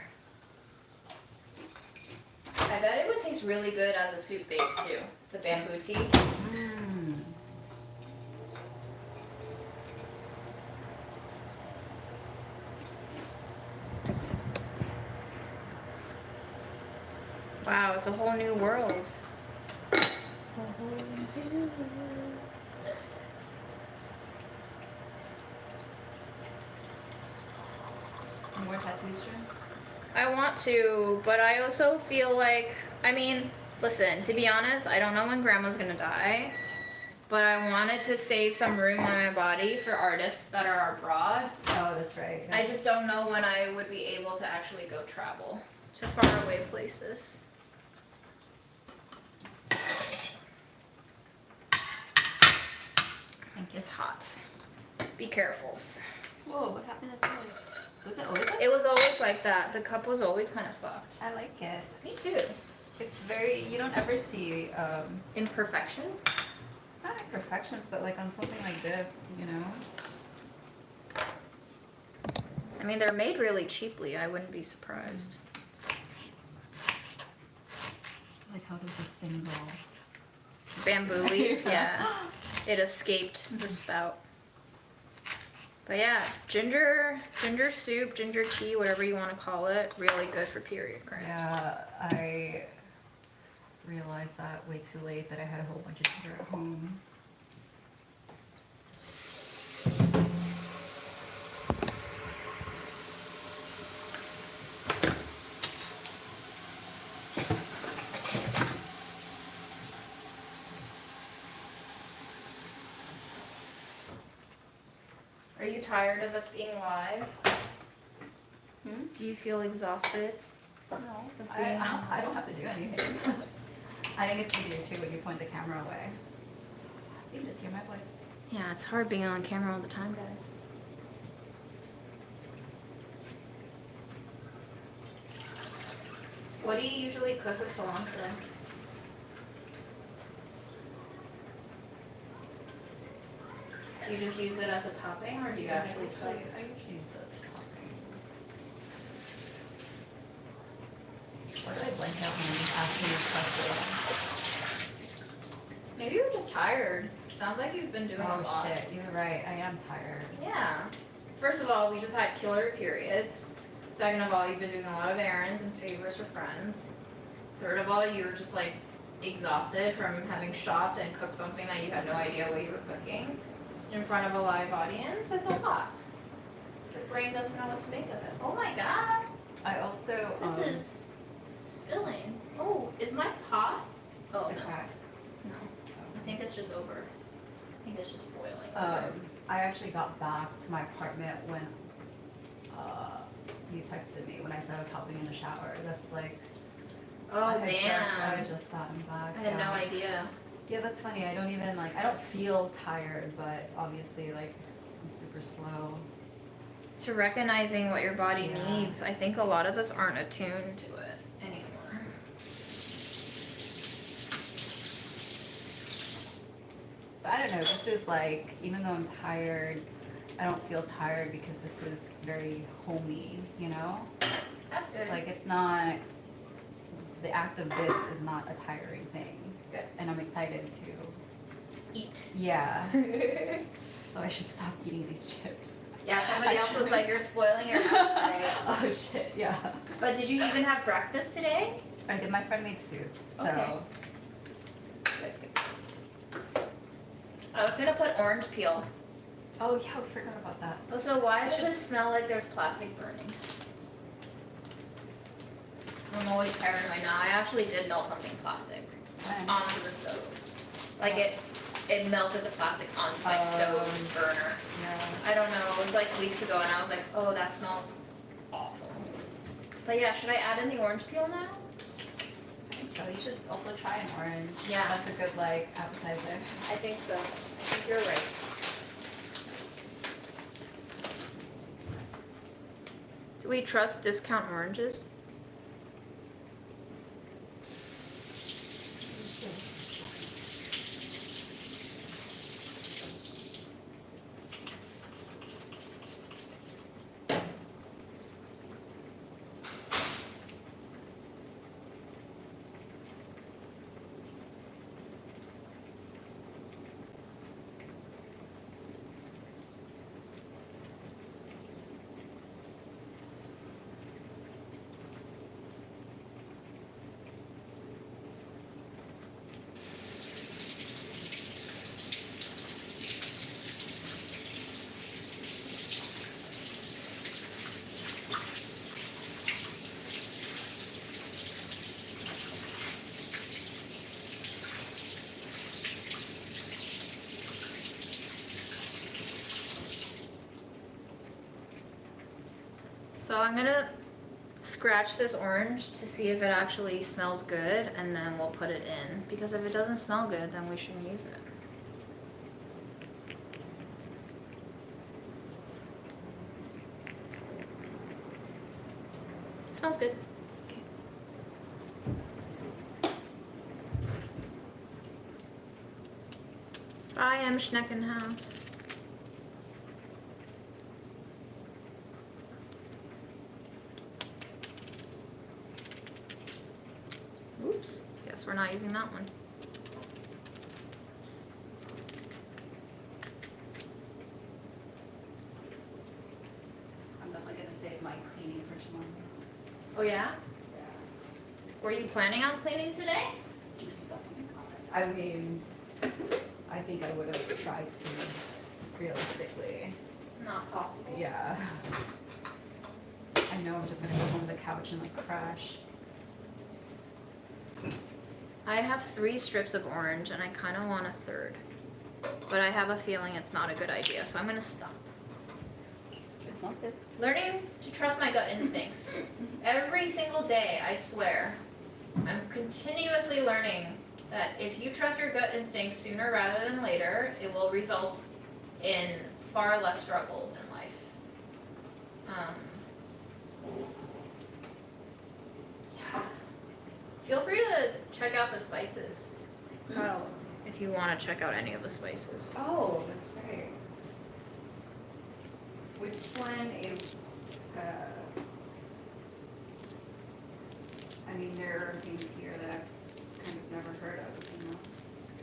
I bet it would taste really good as a soup base too. The bamboo tea. Mm. Wow, it's a whole new world. More tattoos, Jen? I want to, but I also feel like, I mean, listen, to be honest, I don't know when grandma's gonna die, but I wanted to save some room on my body for artists that are abroad. Oh, that's right. I just don't know when I would be able to actually go travel to faraway places. It's hot. Be careful. Whoa, what happened to this? Was it always like It was always like that. The cup was always kind of fucked. I like it. Me too. It's very, you don't ever see, Imperfections? not imperfections, but like on something like this, you know? I mean, they're made really cheaply. I wouldn't be surprised. Like how there's a single. Bamboo leaf, yeah. It escaped the spout. But yeah, ginger soup, ginger tea, whatever you want to call it, really good for period cramps. Yeah, I realized that way too late that I had a whole bunch of ginger at home. Are you tired of us being live? Do you feel exhausted? No, I don't have to do anything. I think it's easier too when you point the camera away. You can just hear my voice. Yeah, it's hard being on camera all the time, guys. What do you usually cook with cilantro? Do you just use it as a topping, or do you actually cook? I usually use it as a topping. Why did I blank out when I was asking this question? Maybe you're just tired. Sounds like you've been doing a lot. Oh shit, you're right. I am tired. Yeah. First of all, we just had killer periods. Second of all, you've been doing a lot of errands and favors for friends. Third of all, you were just like exhausted from having shopped and cooked something that you had no idea what you were cooking in front of a live audience. It's a lot. The brain doesn't know what to make of it. Oh my god. I also This is spilling. Oh, is my pot? Oh it's a no. crack. No. I think it's just over. I think it's just boiling. I actually got back to my apartment when you texted me when I said I was helping in the shower. That's like Oh I damn. had just gotten back. I had no idea. Yeah, that's funny. I don't even like I don't feel tired, but obviously like I'm super slow. To recognizing what your body Yeah. needs, I think a lot of us aren't attuned to it anymore. But I don't know, this is like even though I'm tired, I don't feel tired because this is very homey, you know? That's good. Like it's not the act of this is not a tiring thing. Good. And I'm excited to Eat. yeah. So I should stop eating these chips. Yeah, somebody else was like, you're spoiling your appetite. Oh shit, yeah. But did you even have breakfast today? I did. My friend made soup, so Okay. Good. I was gonna put orange peel. oh yeah, we forgot about that. Oh, so why does it smell like there's plastic burning? I'm always paranoid now. I actually did melt something plastic When? onto the stove. Like it melted the plastic onto my stove burner. Yeah. I don't know, it was like weeks ago and I was like, oh, that smells awful. But yeah, should I add in the orange peel now? I think So you should also try an orange. Yeah. That's a good like appetizer. I think so. I think you're right. Do we trust discount oranges? So I'm gonna scratch this orange to see if it actually smells good, and then we'll put it in. Because if it doesn't smell good, then we shouldn't use it. Smells good. Okay. I am Schneckenhaus. Oops, guess we're not using that one. I'm definitely gonna save my cleaning for tomorrow. Oh yeah? Yeah. Were you planning on cleaning today? Just stuff in the car. I mean, I think I would have tried to realistically. Not possible. Yeah. I know I'm just gonna go home to the couch and like crash. I have 3 strips of orange and I kind of want a third. But I have a feeling it's not a good idea, so I'm going to stop. It smells good. Learning to trust my gut instincts. Every single day, I swear. I'm continuously learning that if you trust your gut instincts sooner rather than later, it will result in far less struggles in life. Yeah. Feel free to check out the spices. Oh. If you want to check out any of the spices. Oh, that's right. Which one is, I mean, there are things here that I've kind of never heard of, you know?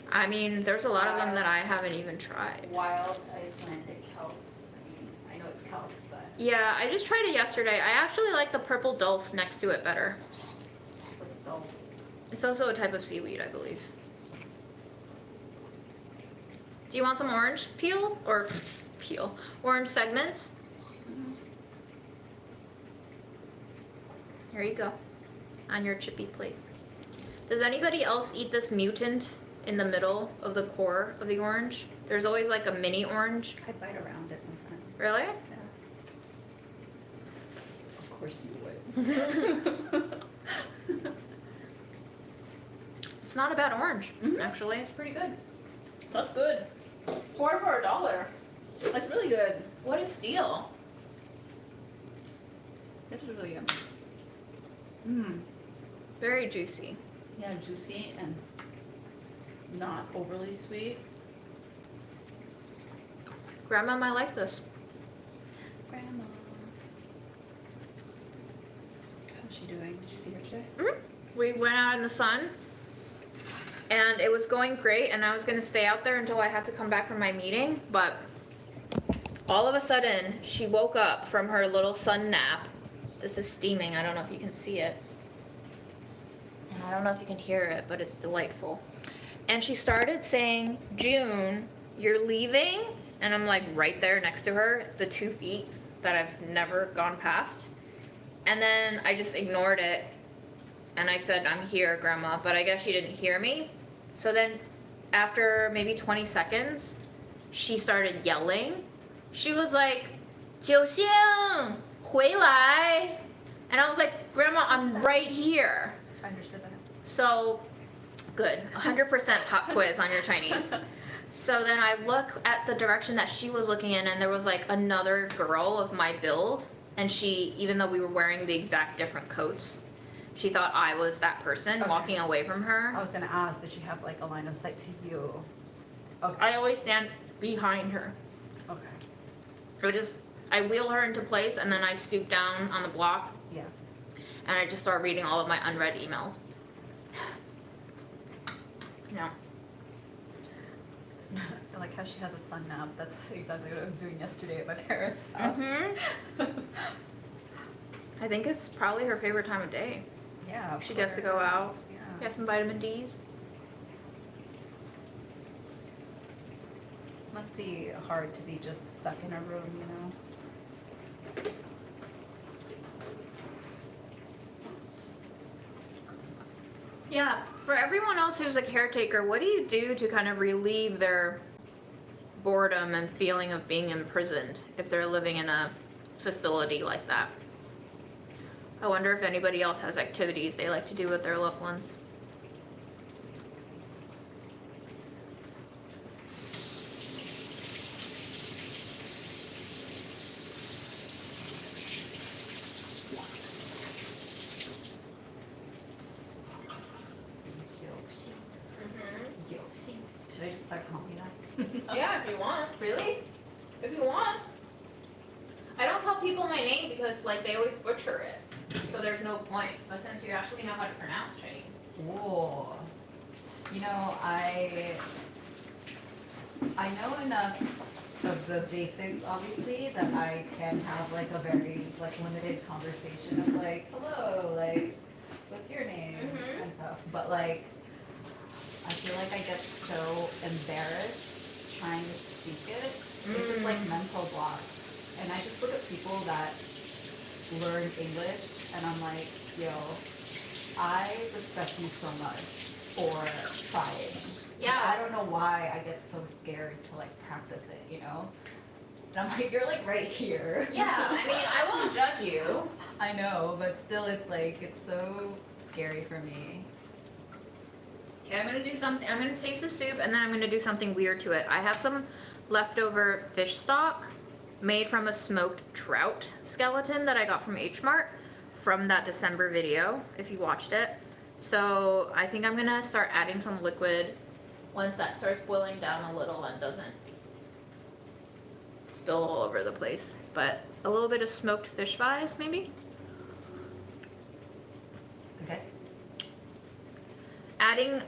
I mean, there's a lot of them that I haven't even tried. Wild Icelandic kelp. I mean, I know it's kelp, but Yeah, I just tried it yesterday. I actually like the purple dulse next to it better. what's dulse? It's also a type of seaweed, I believe. Do you want some orange peel? Or peel? Orange segments? Here you go. On your chippy plate. Does anybody else eat this mutant in the middle of the core of the orange? There's always like a mini orange. I bite around it sometimes. Really? Yeah. Of course you would. It's not a bad orange, actually. It's pretty good. That's good. 4 for $1. That's really good. What a steal. This is really yummy. Mmm. Very juicy. Yeah, juicy and not overly sweet. Grandma might like this. Grandma. How's she doing? Did you see her today? We went out in the sun, and it was going great, and I was going to stay out there until I had to come back from my meeting, but all of a sudden, she woke up from her little sun nap. This is steaming. I don't know if you can see it. And I don't know if you can hear it, but it's delightful. And she started saying, June, you're leaving? And I'm like right there next to her, the 2 feet that I've never gone past. And then I just ignored it. And I said, I'm here, Grandma. But I guess she didn't hear me. So then after maybe 20 seconds, she started yelling. She was like, 九星,回来. And I was like, Grandma, I'm right here. I understood that. So, good. 100% pop quiz on your Chinese. So then I look at the direction that she was looking in, and there was like another girl of my build, and she, even though we were wearing the exact different coats, she thought I was that person Okay. walking away from her. I was gonna ask, did she have like a line of sight to you? Okay. I always stand behind her. Okay. I wheel her into place, and then I stoop down on the block, Yeah. and I just start reading all of my unread emails. Yeah. I like how she has a sun nap. That's exactly what I was doing yesterday at my parents' house. I think it's probably her favorite time of day. Yeah. of She gets to go course. out, Yeah. get some vitamin D's. Must be hard to be just stuck in a room, you know? Yeah, for everyone else who's a caretaker, what do you do to kind of relieve their boredom and feeling of being imprisoned if they're living in a facility like that? I wonder if anybody else has activities they like to do with their loved ones. Should I just start calling you that? Yeah, if you want. Really? If you want. I don't tell people my name because like they always butcher it. So there's no point. But since you actually know how to pronounce Chinese. Whoa. You know, I know enough of the basics, obviously, that I can have like a very like limited conversation of like, hello, like, what's your name Mhm. and stuff. But like, I feel like I get so embarrassed trying to speak it. It's just like mental blocks. And I just look at people that learn English and I'm like, yo, I respect you so much for trying. Yeah. I don't know why I get so scared to like practice it, you know? And I'm like, you're like right here. Yeah, I mean, I won't judge you. I know, but still it's like, it's so scary for me. Okay, I'm gonna do something. I'm gonna taste the soup and then I'm gonna do something weird to it. I have some leftover fish stock made from a smoked trout skeleton that I got from H Mart from that December video, if you watched it. So I think I'm gonna start adding some liquid once that starts boiling down a little and doesn't spill all over the place. But a little bit of smoked fish vibes, maybe? Okay. Adding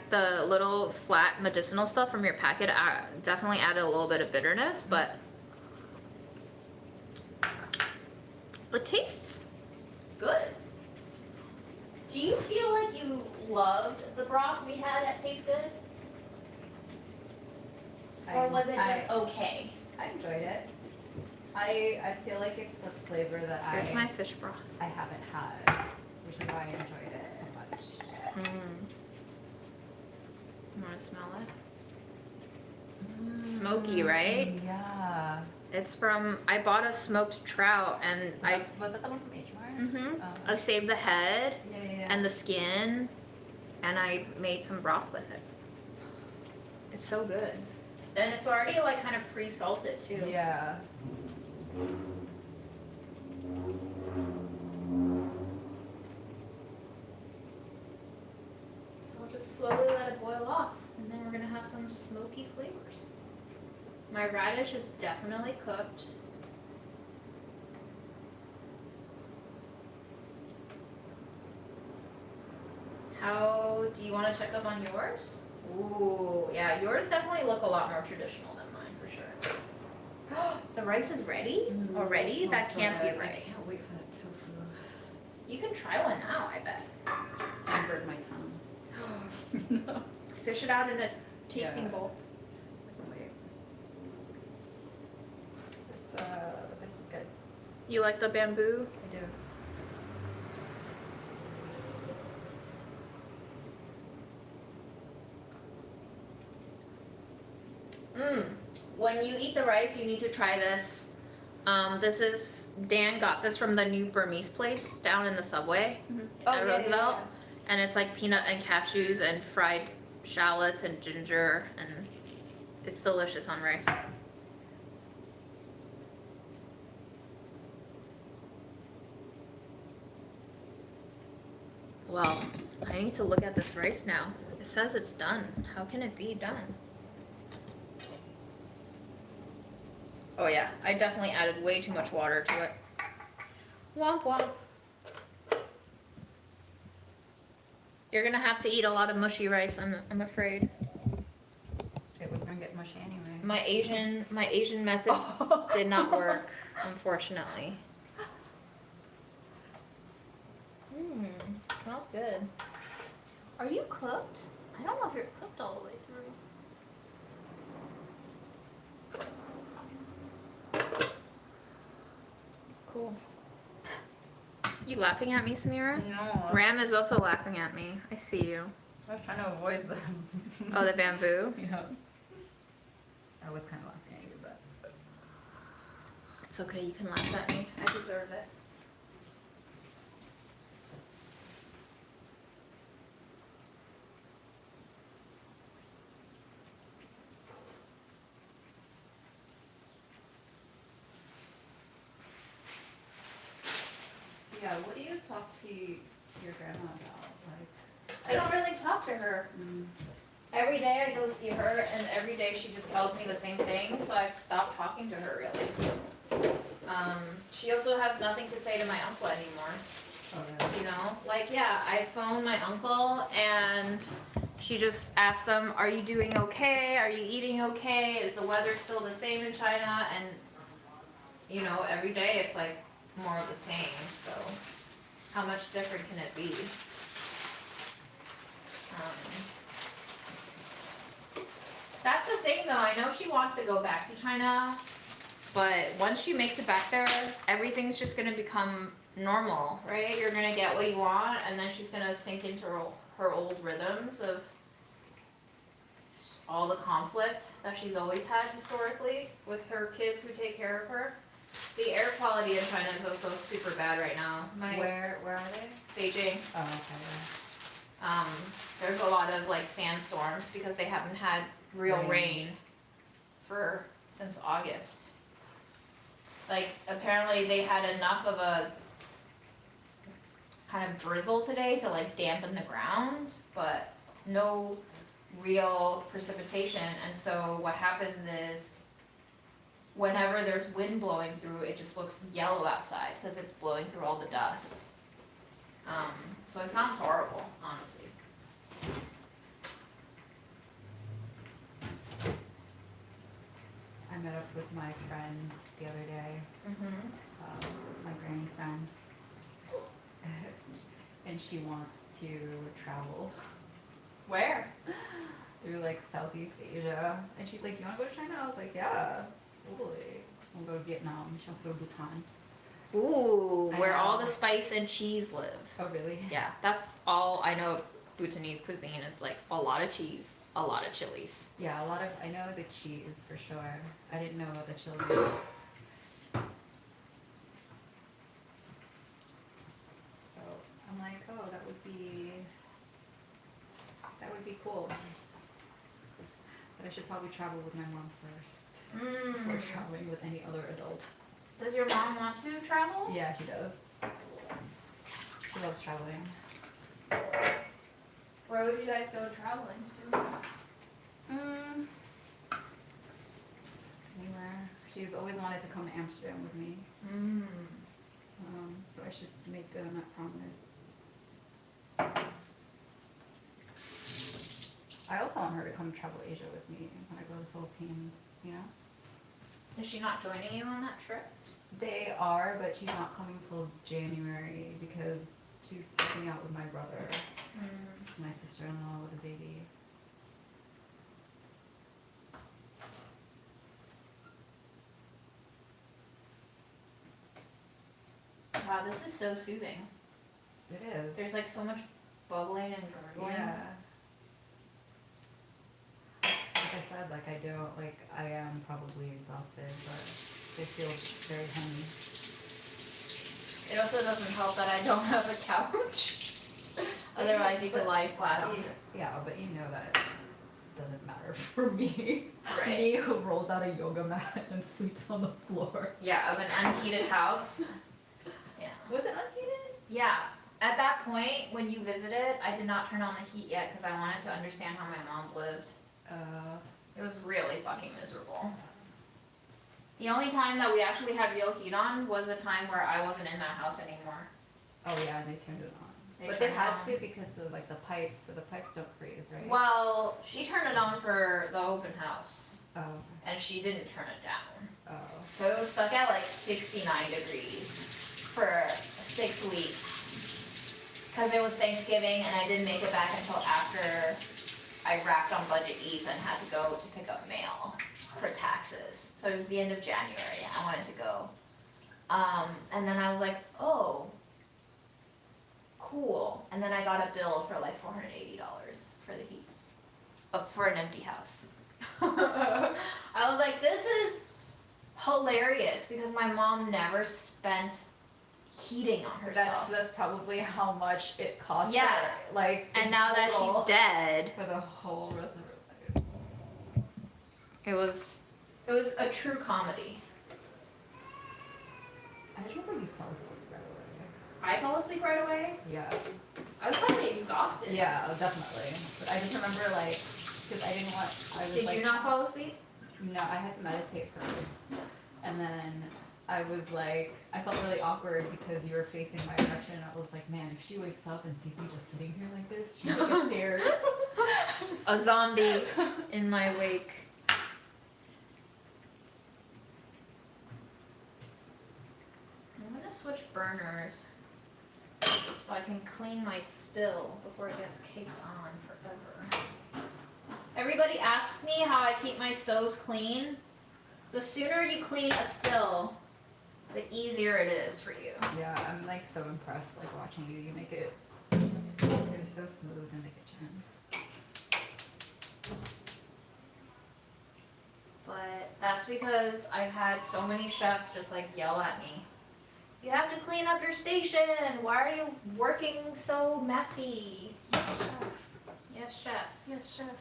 the little flat medicinal stuff from your packet definitely added a little bit of bitterness, but it tastes good. Do you feel like you loved the broth we had at Taste Good? Or was it just okay? I enjoyed it. I feel like it's a flavor that Here's my fish broth. I haven't had, which is why I enjoyed it so much. You want to smell it? Smoky, right? Yeah. It's from, I bought a smoked trout and Was that the one from H Mart? I saved the head Yeah. and the skin and I made some broth with it. It's so good. And it's already like kind of pre-salted too. Yeah. So I'll just slowly let it boil off and then we're gonna have some smoky flavors. My radish is definitely cooked. How do you want to check up on yours? Ooh, yeah, yours definitely look a lot more traditional than mine for sure. The rice is ready already? That can't be right. I can't wait for that tofu. You can try one now, I bet. I burned my tongue. No. Fish it out in a tasting Yeah. bowl. Wait. This was good. You like the bamboo? I do. When you eat the rice, you need to try this. Dan got this from the new Burmese place down in the subway at Roosevelt. And it's like peanut and cashews and fried shallots and ginger, and it's delicious on rice. Well, I need to look at this rice now. It says it's done. How can it be done? Oh yeah, I definitely added way too much water to it. Womp womp. You're gonna have to eat a lot of mushy rice, I'm afraid. It was gonna get mushy anyway. My Asian method did not work, unfortunately. Smells good. Are you cooked? I don't know if you're cooked all the way through. Cool. You laughing at me, Samira? No. Ram is also laughing at me. I see you. I was trying to avoid the. Oh, the bamboo? Yeah. I was kind of laughing at you, but. It's okay, you can laugh at me. I deserve it. Yeah, what do you talk to your grandma about? Like, I don't really talk to her. Every day I go see her, and every day she just tells me the same thing, so I've stopped talking to her, really. She also has nothing to say to my uncle anymore. okay. You know, like, yeah, I phone my uncle and she just asks him, are you doing okay? Are you eating okay? Is the weather still the same in China? And, you know, every day it's like more of the same, so how much different can it be? That's the thing though, I know she wants to go back to China, but once she makes it back there, everything's just gonna become normal, right? You're gonna get what you want, and then she's gonna sink into her old rhythms of all the conflict that she's always had historically with her kids who take care of her. The air quality in China is also super bad right now. Where are they? Beijing. Oh, okay. There's a lot of like sandstorms because they haven't had real rain since August. Like apparently they had enough of a kind of drizzle today to like dampen the ground, but no real precipitation. And so what happens is whenever there's wind blowing through, it just looks yellow outside because it's blowing through all the dust. So it sounds horrible, honestly. I met up with my friend the other day, my granny friend, and she wants to travel Where? through like Southeast Asia. And she's like, you want to go to China? I was like, yeah, totally. We'll go to Vietnam. She wants to go to Bhutan. Ooh, I where know. all the spice and cheese live. Oh, really? Yeah, that's all I know of Bhutanese cuisine is like a lot of cheese, a lot of chilies. Yeah, I know the cheese for sure. I didn't know about the chili. So I'm like, oh, that would be cool. But I should probably travel with my mom first before traveling with any other adult. Does your mom want to travel? Yeah, she does. She loves traveling. Where would you guys go traveling to? Anywhere. She's always wanted to come to Amsterdam with me. So I should make good on that promise. I also want her to come travel Asia with me when I go to the Philippines, you know? Is she not joining you on that trip? They are, but she's not coming till January because she's stepping out with my brother, my sister-in-law with a baby. Wow, this is so soothing. It is. There's like so much bubbling and gurgling. Yeah. Like I said, like I am probably exhausted, but it feels very homey. It also doesn't help that I don't have a couch. Otherwise, you could But- lie flat on it. Yeah, but you know that doesn't matter for me. Right. Me who rolls out a yoga mat and sleeps on the floor. Yeah, of an unheated house. Yeah. Was it unheated? Yeah. At that point, when you visited, I did not turn on the heat yet because I wanted to understand how my mom lived. It was really fucking miserable. The only time that we actually had real heat on was a time where I wasn't in that house anymore. Oh yeah, and they turned it on. They But they turned it had on. to because of like the pipes, so the pipes don't freeze, right? Well, she turned it on for the open house, Oh. and she didn't turn it down. Oh. So it was stuck at like 69 degrees for 6 weeks. Because it was Thanksgiving and I didn't make it back until after I wrapped on budget eats and had to go to pick up mail for taxes. So it was the end of January. I wanted to go. And then I was like, oh, cool. And then I got a bill for like $480 for the heat. For an empty house. I was like, this is hilarious because my mom never spent heating on herself. That's probably how much it cost Yeah. her. Like, And in now that total she's dead, for the whole rest of her life. it was a true comedy. I just remember you fell asleep right away. I fell asleep right away. Yeah. I was probably exhausted. Yeah, definitely. But I just remember like, because I didn't want. I was Did like, you not fall asleep? No, I had to meditate first, and then I was like, I felt really awkward because you were facing my direction. I was like, man, if she wakes up and sees me just sitting here like this, she's gonna get scared. A zombie in my wake. I'm gonna switch burners so I can clean my spill before it gets caked on forever. Everybody asks me how I keep my stoves clean. The sooner you clean a spill, the easier it is for you. Yeah, I'm like so impressed, like watching you. You make it. You're so smooth in the kitchen. But that's because I've had so many chefs just like yell at me. You have to clean up your station. Why are you working so messy? Yes, chef. Yes, chef. Yes, chef.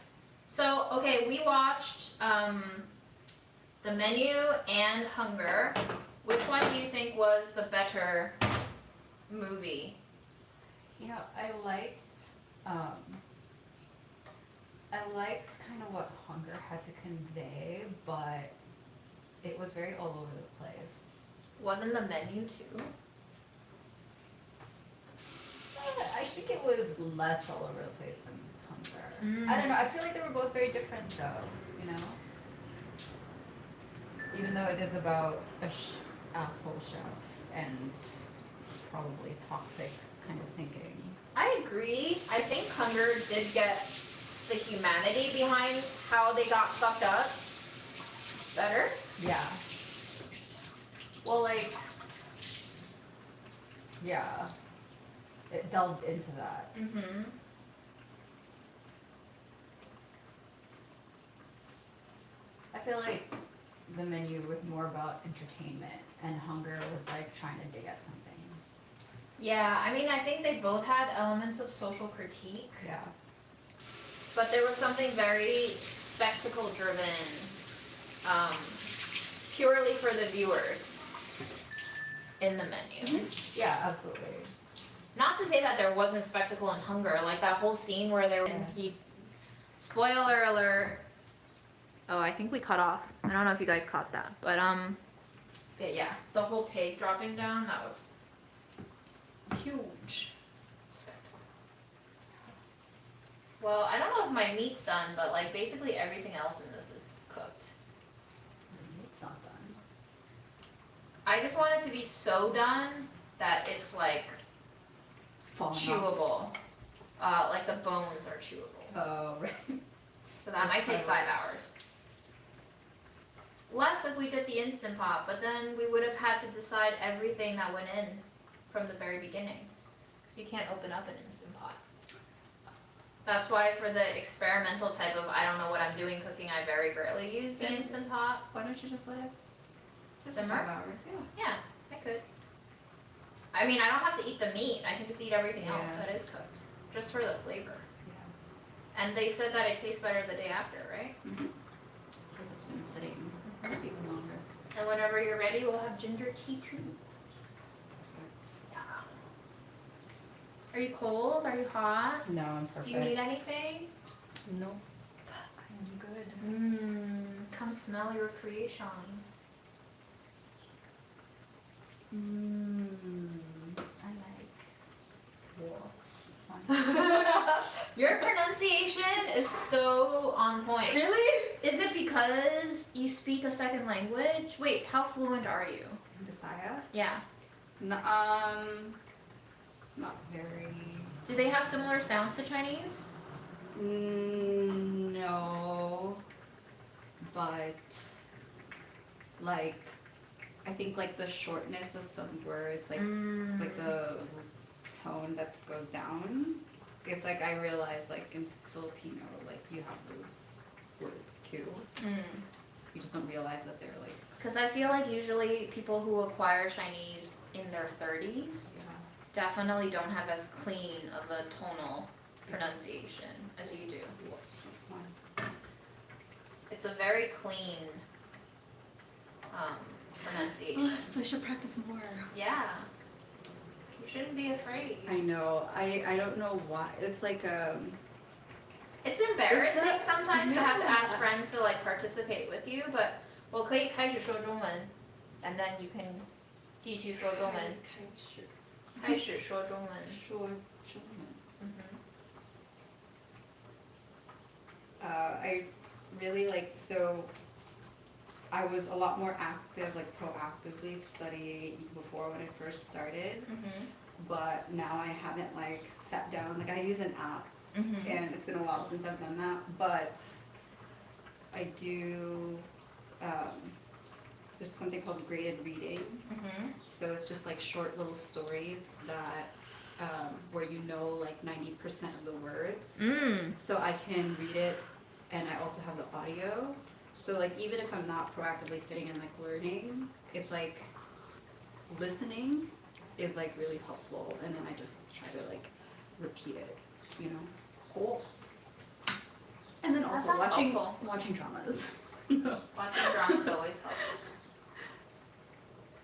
So, okay, we watched The Menu and Hunger. Which one do you think was the better movie? You know, I liked kind of what Hunger had to convey, but it was very all over the place. Wasn't The Menu too? I think it was less all over the place than Hunger. Mm. I don't know. I feel like they were both very different, though. You know, even though it is about a asshole chef and probably toxic kind of thinking. I agree. I think Hunger did get the humanity behind how they got fucked up better. Yeah. Well, like, yeah, it delved into that. Mm-hmm. I feel like The Menu was more about entertainment, and Hunger was like trying to dig at something. Yeah, I mean, I think they both had elements of social critique, Yeah. but there was something very spectacle-driven, purely for the viewers in The Menu. Yeah, absolutely. Not to say that there wasn't spectacle in Hunger, like that whole scene where spoiler alert. Oh, I think we cut off. I don't know if you guys caught that, but yeah, the whole pig dropping down, that was huge spectacle. Well, I don't know if my meat's done, but like basically everything else in this is cooked. It's not done. I just want it to be so done that it's like Falling off. chewable. Like the bones are chewable. Oh, right. So that might take 5 hours. Less if we did the Instant Pot, but then we would have had to decide everything that went in from the very beginning. So you can't open up an Instant Pot. That's why for the experimental type of I don't know what I'm doing cooking, I very rarely use the Instant Pot. Why don't you just let it Simmer? 5 hours? Yeah. Yeah, I could. I mean, I don't have to eat the meat. I can just eat everything else Yeah. that is cooked. just for the flavor. Yeah. And they said that it tastes better the day after, right? Because it's been sitting even longer. And whenever you're ready, we'll have ginger tea too. Yeah. Are you cold? Are you hot? No, I'm perfect. Do you need anything? No. I'm good. Come smell your creation. I like. Your pronunciation is so on point. Really? Is it because you speak a second language? Wait, how fluent are you? Desire? Yeah. Not very. Do they have similar sounds to Chinese? No. But like, I think like the shortness of some words, like the tone that goes down. It's like I realize like in Filipino, like you have those words too. You just don't realize that they're like. Because I feel like usually people who acquire Chinese in their 30s definitely don't have as clean of a tonal pronunciation as you do. It's a very clean pronunciation. So I should practice more. Yeah. You shouldn't be afraid. I know. I don't know why. It's like It's embarrassing sometimes to have to ask friends to like participate with you, but 我可以开始说中文 and then you can 继续说中文。开始说中文。说中文。I really like, so I was a lot more active, like proactively studying before when I first started, but now I haven't like sat down, like I use an app, and it's been a while since I've done that, but I do, there's something called graded reading, so it's just like short little stories that where you know like 90% of the words, so I can read it, and I also have the audio, so like even if I'm not proactively sitting and like learning, it's like listening is like really helpful, and then I just try to like repeat it, you know. Cool. And then also watching dramas. Watching dramas always helps.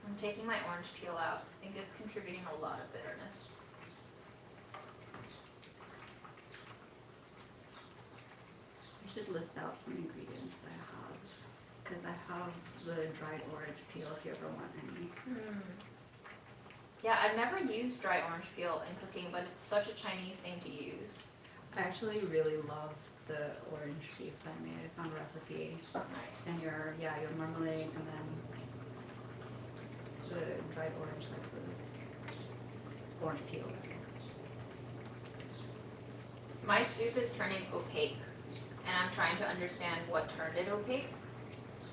I'm taking my orange peel out. I think it's contributing a lot of bitterness. I should list out some ingredients I have, because I have the dried orange peel if you ever want any. Yeah, I've never used dry orange peel in cooking, but it's such a Chinese thing to use. I actually really love the orange beef I made. I found a recipe. Nice. And your marmalade, and then the dried orange slices, orange peel. My soup is turning opaque, and I'm trying to understand what turned it opaque.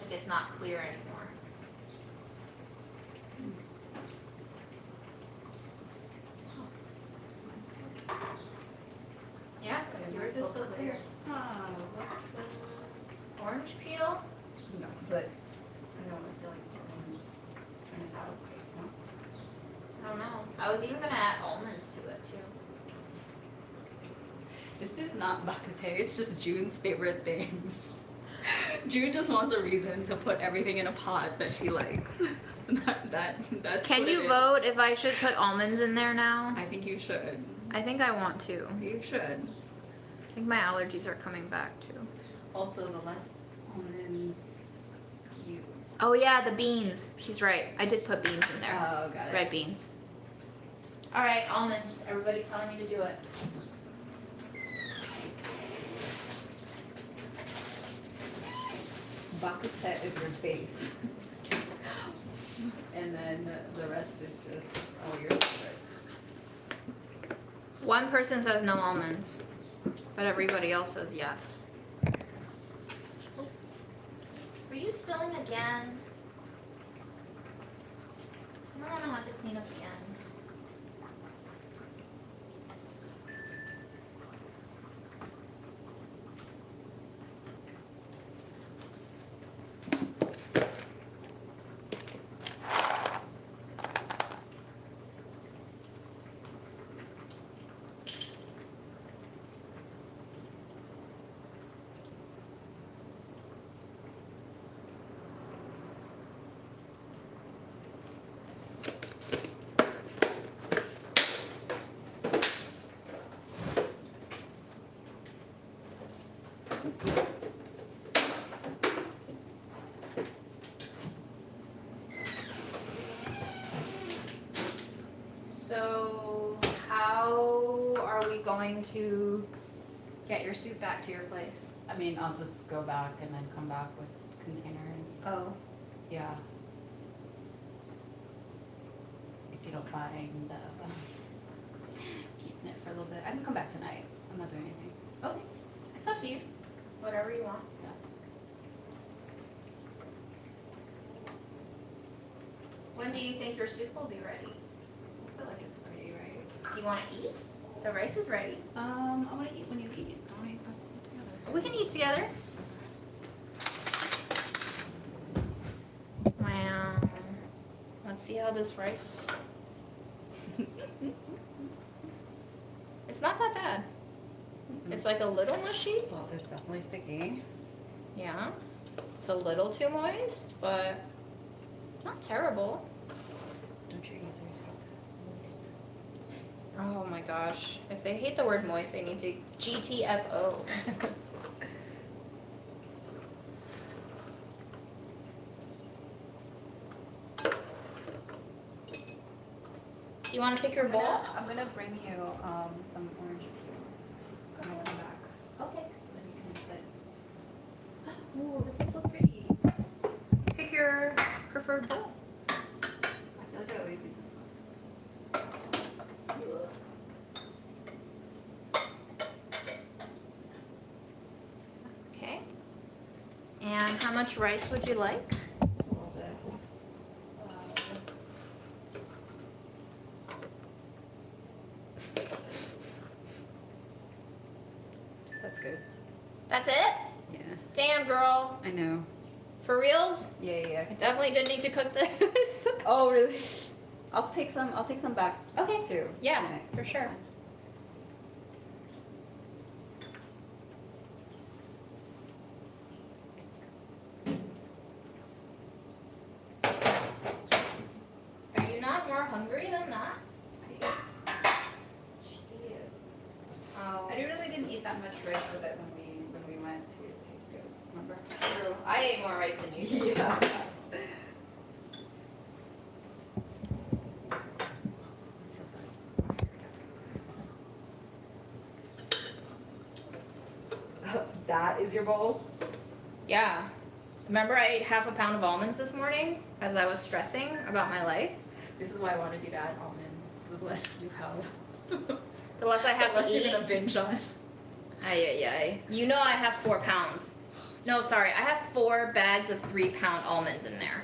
Like it's not clear anymore. Yeah, yours is still clear. Ah, what's the Orange peel? no, but I don't feel like turn it out opaque, no? I don't know. I was even gonna add almonds to it too. This is not bakute, it's just June's favorite things. June just wants a reason to put everything in a pot that she likes. That's Can what you it vote if I should put almonds in there now? is. I think you should. I think I want to. You should. I think my allergies are coming back too. Also, the less almonds you... Oh yeah, the beans. She's right. I did put beans in there. Oh, got it. Red beans. Alright, almonds. Everybody's telling me to do it. Bakute is your base. And then the rest is just all your favorites. One person says no almonds, but everybody else says yes. Were you spilling again? I don't want to have to clean up again. going to get your soup back to your place? I mean, I'll just go back and then come back with containers. Oh. Yeah. If you don't mind keeping it for a little bit. I can come back tonight. I'm not doing anything. Okay. It's up to you. Whatever you want. Yeah. When do you think your soup will be ready? I feel like it's ready, right? Do you want to eat? The rice is ready. I want to eat when you eat. I want to eat us together. We can eat together. Wow. Let's see how this rice. It's not that bad. It's like a little mushy. Well, it's definitely sticky. Yeah. It's a little too moist, but not terrible. Don't your users hate moist? Oh my gosh. If they hate the word moist, they need to GTFO. Do you want to pick your bowl? I'm gonna bring you some orange peel when I come back. Okay. So then you can sit. Ooh, this is so pretty. Pick your preferred bowl. I feel like I always use this one. Okay. And how much rice would you like? Just a little bit. That's good. That's it? Yeah. Damn, girl. I know. For reals? Yeah. I definitely didn't need to cook this. Oh, really? I'll take some back Okay. too. Yeah, for that's sure. fine. Are you not more hungry than that? Oh, I really didn't eat that much rice with it when we went to Taste Good. Remember? true. I ate more rice than you did. Yeah. That is your bowl? Yeah. Remember I ate half a pound of almonds this morning as I was stressing about my life? This is why I wanted you to add almonds. The less you have. The less I have The less to you're eat. gonna binge on. Ay. You know I have 4 pounds. No, sorry. I have 4 bags of 3-pound almonds in there.